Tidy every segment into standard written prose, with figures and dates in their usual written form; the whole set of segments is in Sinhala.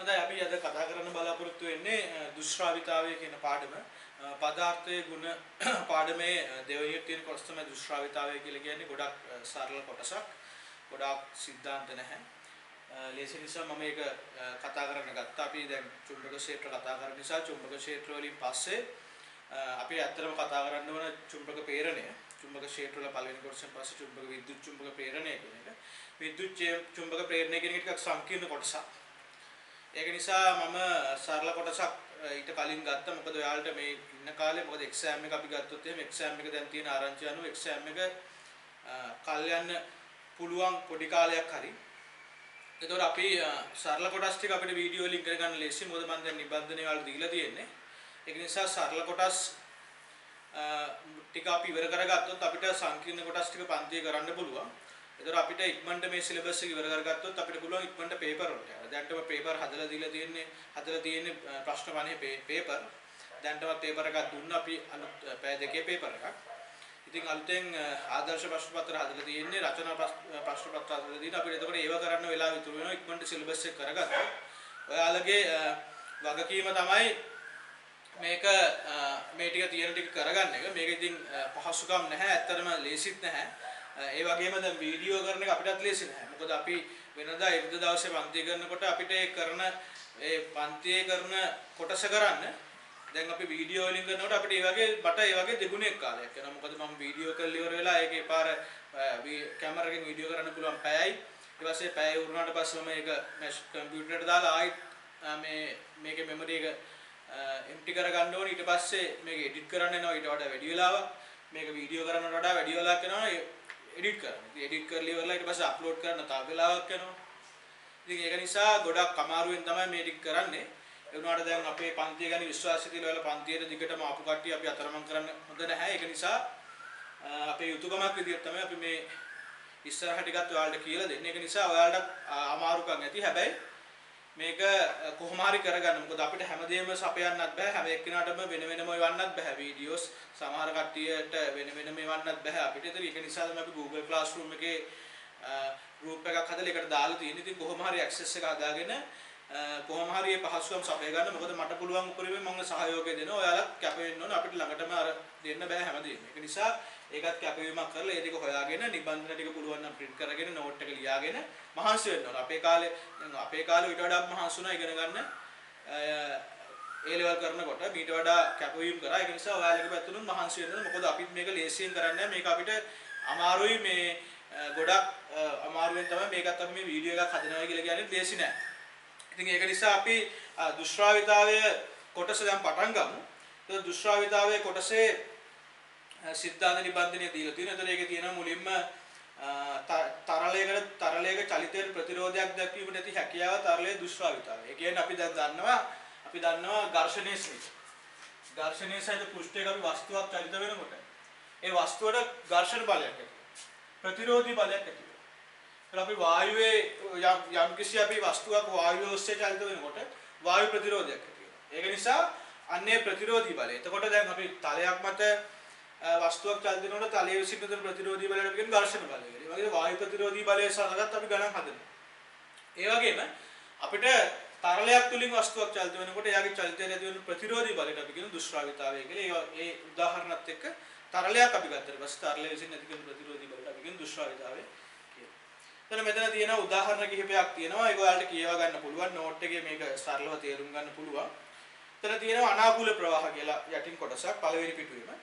හොඳයි අපි අද කතා කරන්න බලාපොරොත්තු වෙන්නේ දුෂ්ශ්‍රාවිතාවය කියන පාඩම. පදාර්ථයේ ගුණ පාඩමේ දෙවෙනි තියෙන කොටස තමයි දුෂ්ශ්‍රාවිතාවය කියලා කියන්නේ. ගොඩක් සරල කොටසක්. ගොඩක් සිද්ධාන්ත නැහැ. ලේසි නිසා මම මේක කතා කරන්න ගත්තා. අපි දැන් චුම්බක ක්ෂේත්‍ර කතා කරන නිසා චුම්බක ක්ෂේත්‍ර වලින් පස්සේ අපි ඇත්තටම කතා කරන්න ඕන චුම්බක ප්‍රේරණය. චුම්බක ක්ෂේත්‍ර වල පළවෙනි කොටසෙන් පස්සේ චුම්බක විද්‍යුත් චුම්බක ප්‍රේරණය කියන එක. විද්‍යුත් චුම්බක ප්‍රේරණය කියන එක ටිකක් සංකීර්ණ කොටසක්. ඒක නිසා මම සරල කොටසක් ඊට කලින් ගත්තා. මොකද ඔයාලට මේ ඉන්න කාලේ මොකද එක්සෑම් එක අපි ගත්තොත් එහෙම එක්සෑම් එක දැන් තියෙන ආරංචි අනුව එක්සෑම් එක කල් යන්න පුළුවන් පොඩි කාලයක් හරි. ඒතකොට අපි සරල කොටස් ටික අපිට වීඩියෝ ලින්ක් කරගන්න ලේසි. මොකද මම දැන් නිබන්ධනය වල දීලා තියෙන්නේ. ඒක නිසා සරල කොටස් ටික අපි ඉවර කරගත්තොත් අපිට සංකීර්ණ කොටස් ටික පන්තියේ කරන්න පුළුවන්. ඒතර අපිට ඉක්මනට මේ සිලබස් එක ඉවර කරගත්තොත් අපිට පුළුවන් ඉක්මනට පේපර් වලට යන්න. දැන්ටම පේපර් හදලා දීලා තියෙන්නේ ප්‍රශ්න 50 පේපර්. දැන්ටම පේපර් එකක් දුන්නා අපි අලුත් පැය දෙකේ පේපර් එකක්. ඉතින් අලුතෙන් ආදර්ශ ප්‍රශ්න පත්‍ර හදලා තියෙන්නේ රචනා ප්‍රශ්න පත්‍ර හදලා තියෙනවා. අපිට එතකොට ඒව කරන්න වෙලාව ඉතුරු වෙනවා. ඉක්මනට සිලබස් එක කරගත්තොත් ඔයාලගේ වගකීම තමයි මේක මේ ටික තියෙන ටික කරගන්න එක. මේක ඉතින් පහසුකම් නැහැ. ඇත්තටම ලේසිත් නැහැ. ඒ වගේම දැන් වීඩියෝ කරන එක අපිටත් ලේසි නැහැ. මොකද අපි වෙනදා ඉරිදා දවසේ පන්ති කරනකොට අපිට ඒ පන්තියේ කරන කොටස කරන්න දැන් අපි වීඩියෝ වලින් කරනකොට අපිට ඒ වගේ දෙගුණයක් කාලයක් යනවා. මොකද මම වීඩියෝ කරලා ඉවර වෙලා ඒකේ පාර කැමරාවකින් වීඩියෝ කරන්න පුළුවන් පැයයි. ඊට පස්සේ පැය උරුණාට පස්සේ මම ඒක කම්පියුටරේට දාලා ආයිත් මේකේ මෙමරි එක එම්ටි කරගන්න ඕනේ. ඊට පස්සේ මේක එඩිට් කරන්න යනවා. ඊට වඩා වැඩි වෙලාවක් මේක වීඩියෝ කරනවට වඩා වැඩි වෙලාවක් යනවා. එඩිට් කරන්න. ඉතින් එඩිට් කරලා ඉවරලා ඊට පස්සේ අප්ලෝඩ් කරන්න තව වෙලාවක් යනවා. ඉතින් ඒක නිසා ගොඩක් අමාරුවෙන් තමයි මේ ටික කරන්නේ. ඒ වුණාට දැන් අපේ පන්තිය ගැන විශ්වාසය තියලා ඔයාලා පන්තියේ දිගටම ආපු කට්ටිය අපි අතරමං කරන්න හොඳ නැහැ. ඒක නිසා අපේ යුතුයකමක් විදිහට තමයි අපි මේ ඉස්සරහ ටිකත් ඔයාලට කියලා දෙන්නේ. ඒක නිසා ඔයාලට අමාරුකම් ඇති. හැබැයි මේක කොහොම හරි කරගන්න. මොකද අපිට හැමදේම සපයන්නත් බෑ. හැම එක්කිනාටම වෙන වෙනම එවන්නත් බෑ වීඩියෝස්. සමහර කට්ටියට වෙන වෙනම එවන්නත් බෑ අපිට. ඒක නිසා තමයි අපි Google Classroom එකේ group එකක් හදලා ඒකට දාලා තියෙන්නේ. ඉතින් කොහොම හරි access එක හදාගෙන කොහොම හරි මේ පහසුකම් සපය ගන්න. මොකද මට පුළුවන් උපරිමයෙන් මම සහයෝගය දෙනවා. ඔයාලා කැප වෙන්න ඕන. අපිට ළඟටම අර දෙන්න බෑ හැමදේම. ඒක නිසා ඒකත් කැපවීමක් කරලා ඒ ටික හොයාගෙන නිබන්ධන ටික පුළුවන් නම් print කරගෙන note එක ලියාගෙන මහන්සි වෙන්න ඕන. අපේ කාලේ ඊට වඩා මහන්සි වුණා ඉගෙන ගන්න A level කරනකොට ඊට වඩා කැපවීම කරා. ඒක නිසා ඔයාලගේ පැත්තෙන් මහන්සි වෙන්න ඕන. මොකද අපිත් මේක ලේසියෙන් කරන්නේ මේක අපිට අමාරුයි. මේ ගොඩක් අමාරුවෙන් තමයි මේකත් අපි මේ වීඩියෝ එකක් හදනවා කියලා කියන්නේ ලේසි නෑ. ඉතින් ඒක නිසා අපි දුෂ්ශ්‍රාවිතාවය කොටස දැන් පටන් ගමු. ඒ දුෂ්ශ්‍රාවිතාවයේ කොටසේ සිද්ධාන්ත නිබන්ධනය දීලා තියෙනවා. එතන ඒකේ තියෙනවා මුලින්ම තරලයක චලිතයට ප්‍රතිරෝධයක් දක්වීමට නැති හැකියාව තරලයේ දුෂ්ශ්‍රාවිතාවය. ඒ කියන්නේ අපි දැන් දන්නවා ඝර්ෂණයේ සහිත. ඝර්ෂණයේ සහිත පෘෂ්ඨයක අපි වස්තුවක් චලිත වෙනකොට ඒ වස්තුවට ඝර්ෂණ බලයක් ඇති වෙනවා. ප්‍රතිරෝධී බලයක් ඇති වෙනවා. ඒත් අපි වායුවේ යම් කිසි අපි වස්තුවක් වායුව ඔස්සේ චලිත වෙනකොට වායු ප්‍රතිරෝධයක් ඇති වෙනවා. ඒක නිසා අන්නේ ප්‍රතිරෝධී බලය. එතකොට දැන් අපි තලයක් මත වස්තුවක් චලිත වෙනකොට තලයේ විසින් උදේ ප්‍රතිරෝධී බලයට අපි කියන ඝර්ෂණ බලය. ඒ වගේ වායු ප්‍රතිරෝධී බලය සලකත් අපි ගණන් හදනවා. ඒ වගේම අපිට තරලයක් තුලින් වස්තුවක් චලිත වෙනකොට එයාගේ චලිතයට ඇති වෙන ප්‍රතිරෝධී බලයට අපි කියන දුෂ්ශ්‍රාවිතාවය කියලා. ඒ උදාහරණත් එක්ක තරලයක් අපි ගත්තට පස්සේ තරලයේ විසින් ඇති වෙන ප්‍රතිරෝධී බලයට අපි කියන දුෂ්ශ්‍රාවිතාවය කියලා. එතන මෙතන තියෙන උදාහරණ කිහිපයක් තියෙනවා. ඒක ඔයාලට කියවා ගන්න පුළුවන්. නෝට් එකේ මේක සරලව තේරුම් ගන්න පුළුවන්. එතන තියෙනවා අනාකූල ප්‍රවාහ කියලා යටින් කොටසක් පළවෙනි පිටුවේම.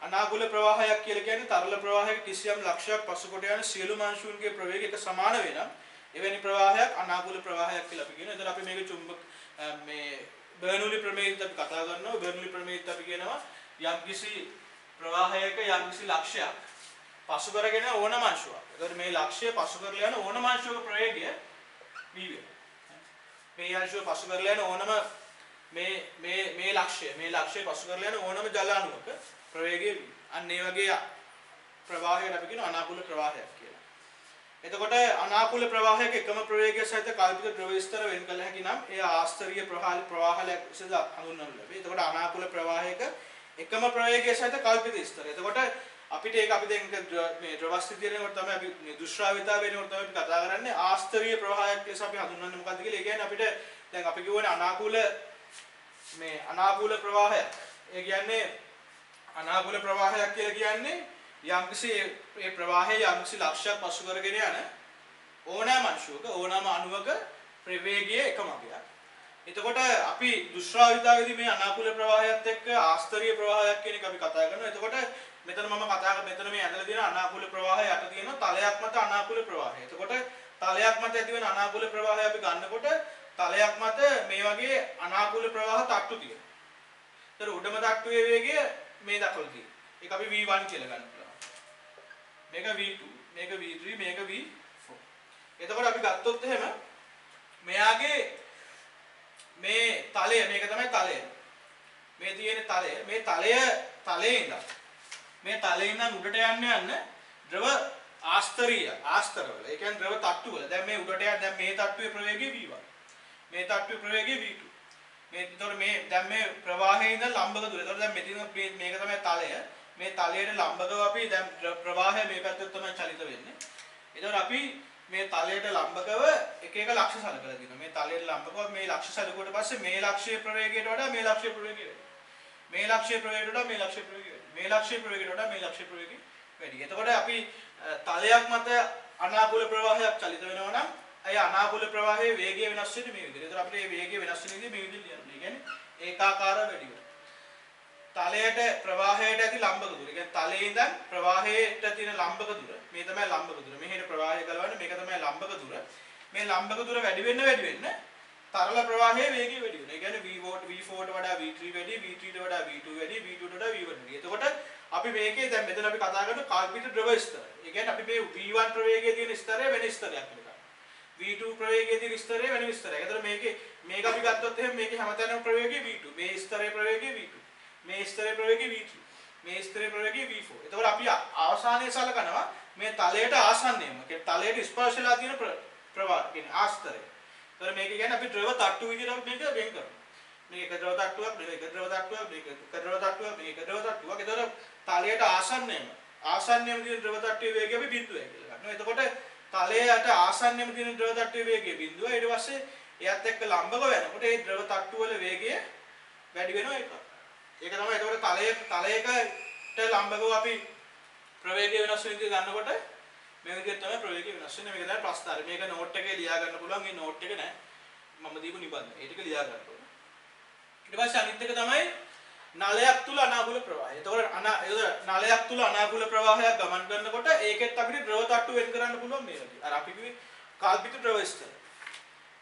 අනාකූල ප්‍රවාහයක් කියලා කියන්නේ තරල ප්‍රවාහයක කිසියම් ලක්ෂයක් පසුකොට යන සියලුම අංශුන්ගේ ප්‍රවේගයක සමාන වෙනම් එවැනි ප්‍රවාහයක් අනාකූල ප්‍රවාහයක් කියලා අපි කියනවා. එතන අපි මේක චුම්බක මේ බර්නූලි ප්‍රමේයත් අපි කතා කරනවා. බර්නූලි ප්‍රමේයත් අපි කියනවා යම්කිසි ප්‍රවාහයක යම්කිසි ලක්ෂයක් පසු කරගෙන ඕනම අංශුවක්. එතකොට මේ ලක්ෂය පසු කරලා යන ඕනම අංශුවක ප්‍රවේගය v වෙනවා. මේ අංශුව පසු කරලා යන ඕනම මේ ලක්ෂය පසු කරලා යන ඕනම ජල අණුවක ප්‍රවේගය අන්න ඒ වගේ ප්‍රවාහයකට අපි කියන අනාකූල ප්‍රවාහයක් කියලා. එතකොට අනාකූල ප්‍රවාහයක එකම ප්‍රවේගය සහිත කල්පිත ද්‍රව ස්තර වෙන් කළ හැකි නම් එය ආස්තරීය ප්‍රවාහලයක් ලෙස හඳුන්වනු ලැබේ. එතකොට අනාකූල ප්‍රවාහයක එකම ප්‍රවේගය සහිත කල්පිත ස්තර. එතකොට අපිට ඒක අපි දැන් මේ ද්‍රව ස්ථිතිය වෙනකොට තමයි අපි දුෂ්ශ්‍රාවිතාව වෙනකොට තමයි අපි කතා කරන්නේ ආස්තරීය ප්‍රවාහයක් ලෙස අපි හඳුන්වන්නේ මොකද්ද කියලා. ඒ කියන්නේ අපිට දැන් අපි කියවනේ අනාකූල ප්‍රවාහයක්. ඒ කියන්නේ අනාකූල ප්‍රවාහයක් කියලා කියන්නේ යම්කිසි ඒ ප්‍රවාහයේ යම්කිසි ලක්ෂයක් පසු කරගෙන යන ඕනෑම අංශුවක ඕනෑම අණුවක ප්‍රවේගය එකමගයක්. එතකොට අපි දුෂ්‍රාවිතාවේදී මේ අනාකූල ප්‍රවාහයත් එක්ක ආස්තරීය ප්‍රවාහයක් කියන එක අපි කතා කරනවා. එතකොට මෙතන මෙතන මේ ඇදලා තියෙන අනාකූල ප්‍රවාහය යට තියෙන තලයක් මත අනාකූල ප්‍රවාහය. එතකොට තලයක් මත ඇති වෙන අනාකූල ප්‍රවාහය අපි ගන්නකොට තලයක් මත මේ වගේ අනාකූල ප්‍රවාහ තට්ටු තියෙනවා. ඒතර උඩම තට්ටුවේ වේගය මේ දක්වලා තියෙනවා. ඒක අපි V1 කියලා ගන්න පුළුවන්. මේක V2, මේක V3, මේක V4. එතකොට අපි ගත්තොත් එහෙම මෙයාගේ මේ තලය මේක තමයි තලය. මේ තියෙන තලය මේ තලයේ ඉඳන් උඩට යන්න ද්‍රව ආස්තරවල. ඒ කියන්නේ ද්‍රව තට්ටුවල. දැන් මේ උඩට දැන් මේ තට්ටුවේ ප්‍රවේගය V1. මේ තට්ටුවේ ප්‍රවේගය V2. එතකොට දැන් මේ ප්‍රවාහයේ ඉඳන් ලම්බක දුර. එතකොට දැන් මේක තමයි තලය. මේ තලයට ලම්බකව අපි දැන් ප්‍රවාහය මේ පැත්තට තමයි චලිත වෙන්නේ. එතකොට අපි මේ තලයට ලම්බකව එක ලක්ෂ සලකලා දිනවා. මේ තලයට ලම්බකව මේ ලක්ෂ සලකුවට පස්සේ මේ ලක්ෂයේ ප්‍රවේගයට වඩා මේ ලක්ෂයේ ප්‍රවේගය වැඩි. මේ ලක්ෂයේ ප්‍රවේගයට වඩා මේ ලක්ෂයේ ප්‍රවේගය වැඩි. මේ ලක්ෂයේ ප්‍රවේගයට වඩා මේ ලක්ෂයේ ප්‍රවේගය වැඩි. එතකොට අපි තලයක් මත අනාකූල ප්‍රවාහයක් චලිත වෙනවා නම් අය අනාකූල ප්‍රවාහයේ වේගය වෙනස් වෙන්නේ මේ විදිහට. එතකොට අපිට මේ වේගය වෙනස් වෙන විදිහ මේ විදිහට ලියන්න. ඒ කියන්නේ ඒකාකාර වැඩි වෙනවා. තලයට ප්‍රවාහයට ඇති ලම්බක දුර. ඒ කියන්නේ තලයේ ඉඳන් ප්‍රවාහයට තියෙන ලම්බක දුර. මේ තමයි ලම්බක දුර. මෙහෙට ප්‍රවාහය ගලවන්නේ මේක තමයි ලම්බක දුර. මේ ලම්බක දුර වැඩි වෙන්න තරල ප්‍රවාහයේ වේගය වැඩි වෙනවා. ඒ කියන්නේ V4ට වඩා V3 වැඩි, V3ට වඩා V2 වැඩි, V2ට වඩා V1 වැඩි. එතකොට අපි මේකේ දැන් මෙතන අපි කතා කරන කල්පිත ද්‍රව ස්තර. ඒ කියන්නේ අපි මේ V1 ප්‍රවේගයේ තියෙන ස්තරය වෙන ස්තරයක් කියලා. V2 ප්‍රවේගයේ තියෙන ස්තරය වෙන ස්තරයක්. එතකොට මේක අපි ගත්තොත් එහෙනම් මේකේ හැමතැනම ප්‍රවේගය V2. මේ ස්තරයේ ප්‍රවේගය V2. මේ ස්තරයේ ප්‍රවේගය V3. මේ ස්තරයේ ප්‍රවේගය V4. එතකොට අපි අවසානයේ සලකනවා මේ තලයට ආසන්නයම. ඒ තලයට ස්පර්ශලා තියෙන ප්‍රවාහ කියන්නේ ආස්තරය. එතකොට මේක කියන්නේ අපි ද්‍රව තට්ටු විදිහට අපි මේක වෙන් කරනවා. මේක එක ද්‍රව තට්ටුවක්, මේක එක ද්‍රව තට්ටුවක්, මේක එක ද්‍රව තට්ටුවක්, මේක එක ද්‍රව තට්ටුවක්. එතකොට තලයට ආසන්නයම තියෙන ද්‍රව තට්ටුවේ වේගය අපි බිඳුවයි කියලා ගන්නවා. එතකොට තලයට ආසන්නයම තියෙන ද්‍රව තට්ටුවේ වේගය බිඳුව. ඊට පස්සේ එයත් එක්ක ලම්බක වෙනකොට ඒ ද්‍රව තට්ටු වල වේගය වැඩි වෙනවා ඒක. ඒක තමයි එතකොට තලයකට ලම්බකව අපි ප්‍රවේගය වෙනස් වෙන විදිහ ගන්නකොට මේ විදිහට තමයි ප්‍රවේගය වෙනස් වෙන්නේ. මේක තමයි ප්‍රස්ථාරය. මේක නෝට් එකේ ලියා ගන්න පුළුවන්. මේ නෝට් එක නෑ. මම දීපු නිබන්ධන. ඒ ටික ලියා ගන්න ඕන. ඊට පස්සේ අනිත් එක තමයි නලයක් තුල අනාකූල ප්‍රවාහය. එතකොට නලයක් තුල අනාකූල ප්‍රවාහයක් ගමන් කරනකොට ඒකෙත් අපිට ද්‍රව තට්ටු වෙන් කරන්න පුළුවන් මේ වගේ. අර අපි කිව්වේ කල්පිත ද්‍රව ස්තර.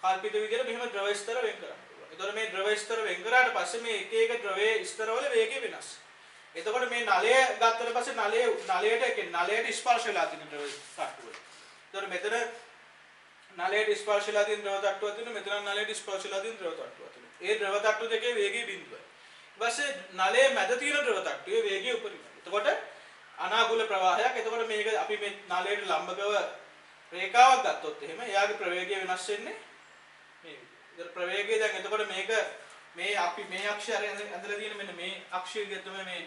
කල්පිත විදිහට මෙහෙම ද්‍රව ස්තර වෙන් කරන්න පුළුවන්. එතකොට මේ ද්‍රව ස්තර වෙන් කරාට පස්සේ මේ එක ද්‍රවයේ ස්තරවල වේගය වෙනස්. එතකොට මේ නලය ගත්තට පස්සේ නලයට ස්පර්ශ වෙලා තියෙන ද්‍රව තට්ටුව. එතකොට මෙතන නලයට ස්පර්ශ වෙලා තියෙන ද්‍රව තට්ටුවක් තියෙනවා. මෙතන නලයට ස්පර්ශ වෙලා තියෙන ද්‍රව තට්ටුවක් තියෙනවා. ඒ ද්‍රව තට්ටු දෙකේ වේගය බිඳුවයි. ඊට පස්සේ නලයේ මැද තියෙන ද්‍රව තට්ටුවේ වේගය උපරිමයි. එතකොට අනාකූල ප්‍රවාහයක්. එතකොට මේක අපි මේ නලයට ලම්බකව රේඛාවක් ගත්තොත් එහෙම එයාගේ ප්‍රවේගය වෙනස් වෙන්නේ මේ විදිහට. ප්‍රවේගය දැන් එතකොට මේ අපි මේ අක්ෂය ඇඳලා තියෙන මෙන්න මේ අක්ෂය විදිහට තමයි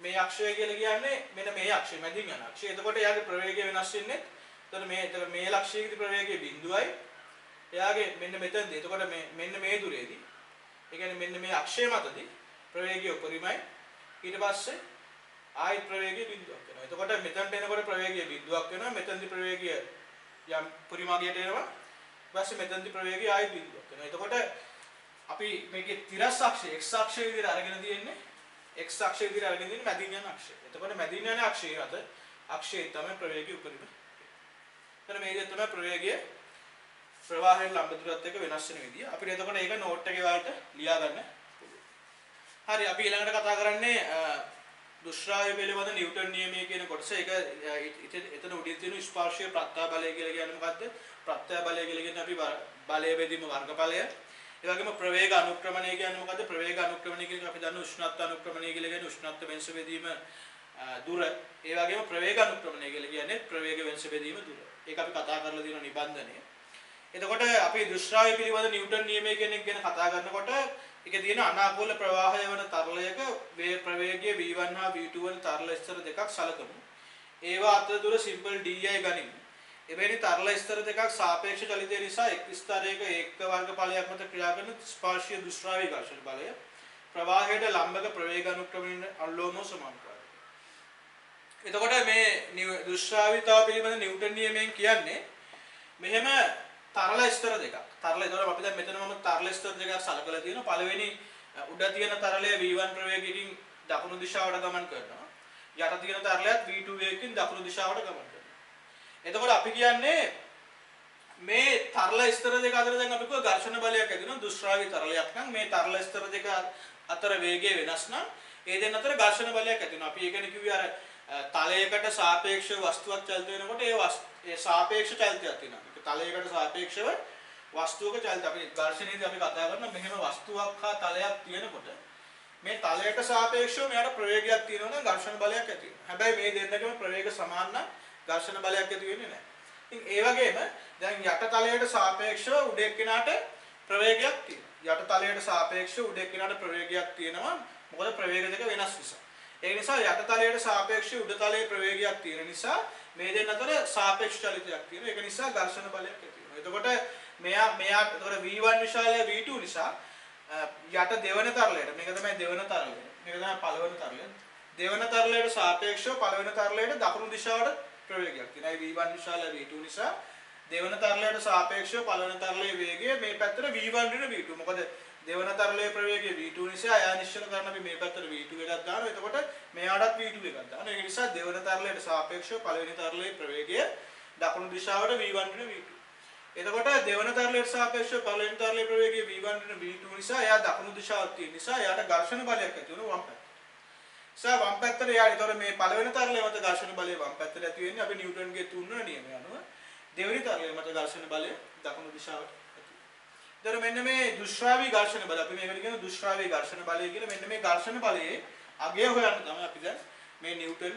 මේ අක්ෂය කියලා කියන්නේ මෙන්න මේ අක්ෂය මැදින් යන අක්ෂය. එතකොට එයාගේ ප්‍රවේගය වෙනස් වෙන්නේ. එතකොට මේ ලක්ෂයේදී ප්‍රවේගය බිඳුවයි. එයාගේ මෙන්න මෙතනදී. එතකොට මෙන්න මේ දුරේදී. ඒ කියන්නේ මෙන්න මේ අක්ෂය මතදී ප්‍රවේගය උපරිමයි. ඊට පස්සේ ආයි ප්‍රවේගය බිඳුවක් වෙනවා. එතකොට මෙතනට එනකොට ප්‍රවේගය බිඳුවක් වෙනවා. මෙතනදී ප්‍රවේගය යම් පරිමාගයට එනවා. ඊට පස්සේ මෙතනදී ප්‍රවේගය ආයි බිඳුවක් වෙනවා. එතකොට අපි මේකේ තිරස් අක්ෂය x අක්ෂය විදිහට අරගෙන තියෙන්නේ x අක්ෂය විදිහට අරගෙන තියෙන්නේ මැදින් යන අක්ෂය. එතකොට මැදින් යන අක්ෂය අත අක්ෂයේ තමයි ප්‍රවේගය උපරිම. එතන මේ විදිහට තමයි ප්‍රවේගය ප්‍රවාහයෙන් ලම්බ දුරත් එක්ක වෙනස් වෙන විදිය. අපිට එතකොට ඒක නෝට් එකේ වලට ලියා ගන්න පුළුවන්. හරි අපි ඊළඟට කතා කරන්නේ දුෂ්‍රාව්‍ය පිළිබඳ නිව්ටන් නියමය කියන කොටස. ඒක එතන උඩින් තියෙන ස්පර්ශීය ප්‍රත්‍ය බලය කියලා කියන්නේ මොකද්ද? ප්‍රත්‍ය බලය කියලා කියන්නේ අපි බලය බෙදීම වර්ගඵලය. ඒ වගේම ප්‍රවේග අනුක්‍රමණය කියන්නේ මොකද්ද? ප්‍රවේග අනුක්‍රමණය කියන්නේ අපි දන්න උෂ්ණත්ව අනුක්‍රමණය කියලා කියන්නේ උෂ්ණත්ව වෙනස බෙදීම දුර. ඒ වගේම ප්‍රවේග අනුක්‍රමණය කියලා කියන්නේ ප්‍රවේග වෙනස බෙදීම දුර. ඒක අපි කතා කරලා තියෙන නිබන්ධනය. එතකොට අපි දුෂ්‍රාව්‍ය පිළිබඳ නිව්ටන් නියමය කියන එක ගැන කතා කරනකොට ඒකේ තියෙන අනාකූල ප්‍රවාහය වන තරලයක ප්‍රවේගය v1 හා v2 වන තරල ස්තර දෙකක් සලකමු. ඒවා අතර දුර සිම්පල් di ගනිමු. එවැනි තරල ස්තර දෙකක් සාපේක්ෂ චලිතය නිසා එක් ස්තරයක ඒක වර්ගඵලයක් මත ක්‍රියා කරන ස්පර්ශීය දුෂ්ට්‍රාවී ඝර්ෂණ බලය ප්‍රවාහයට ලම්බක ප්‍රවේග අනුක්‍රමයෙන් අනුලෝමව සමානුපාතිකයි. එතකොට මේ දුෂ්ට්‍රාවීතාව පිළිබඳ නිව්ටන් නියමයෙන් කියන්නේ මෙහෙම තරල ස්තර දෙකක්. තරල ඒතකොට අපි දැන් මෙතන මම තරල ස්තර දෙකක් සලකලා තියෙනවා. පළවෙනි උඩ තියෙන තරලය v1 ප්‍රවේගයකින් දකුණු දිශාවට ගමන් කරනවා. යට තියෙන තරලයත් v2 වේගකින් දකුණු දිශාවට ගමන් කරනවා. එතකොට අපි කියන්නේ මේ තරල ස්තර දෙක අතර දැන් අපි කිව්වා ඝර්ෂණ බලයක් ඇති වෙනවා. දුෂ්ට්‍රාවී තරලයක් නම් මේ තරල ස්තර දෙක අතර වේගය වෙනස් නම් ඒ දෙන්න අතර ඝර්ෂණ බලයක් ඇති වෙනවා. අපි ඒකනේ කිව්වේ අර තලයකට සාපේක්ෂව වස්තුවක් චලිත වෙනකොට ඒ සාපේක්ෂ චලිතයක් තියෙනවා. ඒක තලයකට සාපේක්ෂව වස්තුවක චලිත. අපි ඝර්ෂණයේදී අපි කතා කරනවා මෙහෙම වස්තුවක් හා තලයක් තියෙනකොට මේ තලයට සාපේක්ෂව මෙයාට ප්‍රවේගයක් තියෙනවා නම් ඝර්ෂණ බලයක් ඇති වෙනවා. හැබැයි මේ දෙන්නකම ප්‍රවේග සමාන නම් ඝර්ෂණ බලයක් ඇති වෙන්නේ නැහැ. ඉතින් ඒ වගේම දැන් යට තලයට සාපේක්ෂව උඩ එක්කිනාට ප්‍රවේගයක් තියෙනවා. යට තලයට සාපේක්ෂව උඩ එක්කිනාට ප්‍රවේගයක් තියෙනවා. මොකද ප්‍රවේග දෙක වෙනස් නිසා. ඒ නිසා යට තලයට සාපේක්ෂව උඩ තලයේ ප්‍රවේගයක් තියෙන නිසා මේ දෙන්න අතර සාපේක්ෂ චලිතයක් තියෙනවා. ඒක නිසා ඝර්ෂණ බලයක් ඇති වෙනවා. එතකොට මෙයා එතකොට v1 විශාලය v2 නිසා යට දෙවන තරලයට මේක තමයි දෙවන තරලය. මේක තමයි පළවෙනි තරලය. දෙවන තරලයට සාපේක්ෂව පළවෙනි තරලයට දකුණු දිශාවට ප්‍රවේගයක් තියෙනවා. v1 විශාලය v2 නිසා දෙවන තරලයට සාපේක්ෂව පළවෙනි තරලයේ වේගය මේ පැත්තට v1 ඍණ v2. මොකද දෙවන තරලයේ ප්‍රවේගය v2 නිසා අය නිශ්චල කරන අපි මේ පැත්තට v2 එකක් දානවා. එතකොට මෙයාටත් v2 එකක් දානවා. ඒක නිසා දෙවන තරලයට සාපේක්ෂව පළවෙනි තරලයේ ප්‍රවේගය දකුණු දිශාවට v1 ඍණ v2. එතකොට දෙවන තරලයට සාපේක්ෂව පළවෙනි තරලයේ ප්‍රවේගය v1 ඍණ v2 නිසා එයා දකුණු දිශාවට තියෙන නිසා එයාට ඝර්ෂණ බලයක් ඇති වෙනවා වම් පැත්තට. වම් පැත්තට එයා ඒතකොට මේ පළවෙනි තරලයේ මත ඝර්ෂණ බලය වම් පැත්තට ඇති වෙන්නේ අපි නිව්ටන්ගේ තුන්වෙනි නියමය අනුව. දෙවෙනි තරලයේ මත ඝර්ෂණ බලය දකුණු දිශාවට ඇති වෙනවා. ඒතර මෙන්න මේ දුෂ්ට්‍රාවී ඝර්ෂණ බල අපි මේකට කියන දුෂ්ට්‍රාවී ඝර්ෂණ බලය කියලා. මෙන්න මේ ඝර්ෂණ බලයේ අගය හොයන්න තමයි අපි දැන් මේ නිව්ටන්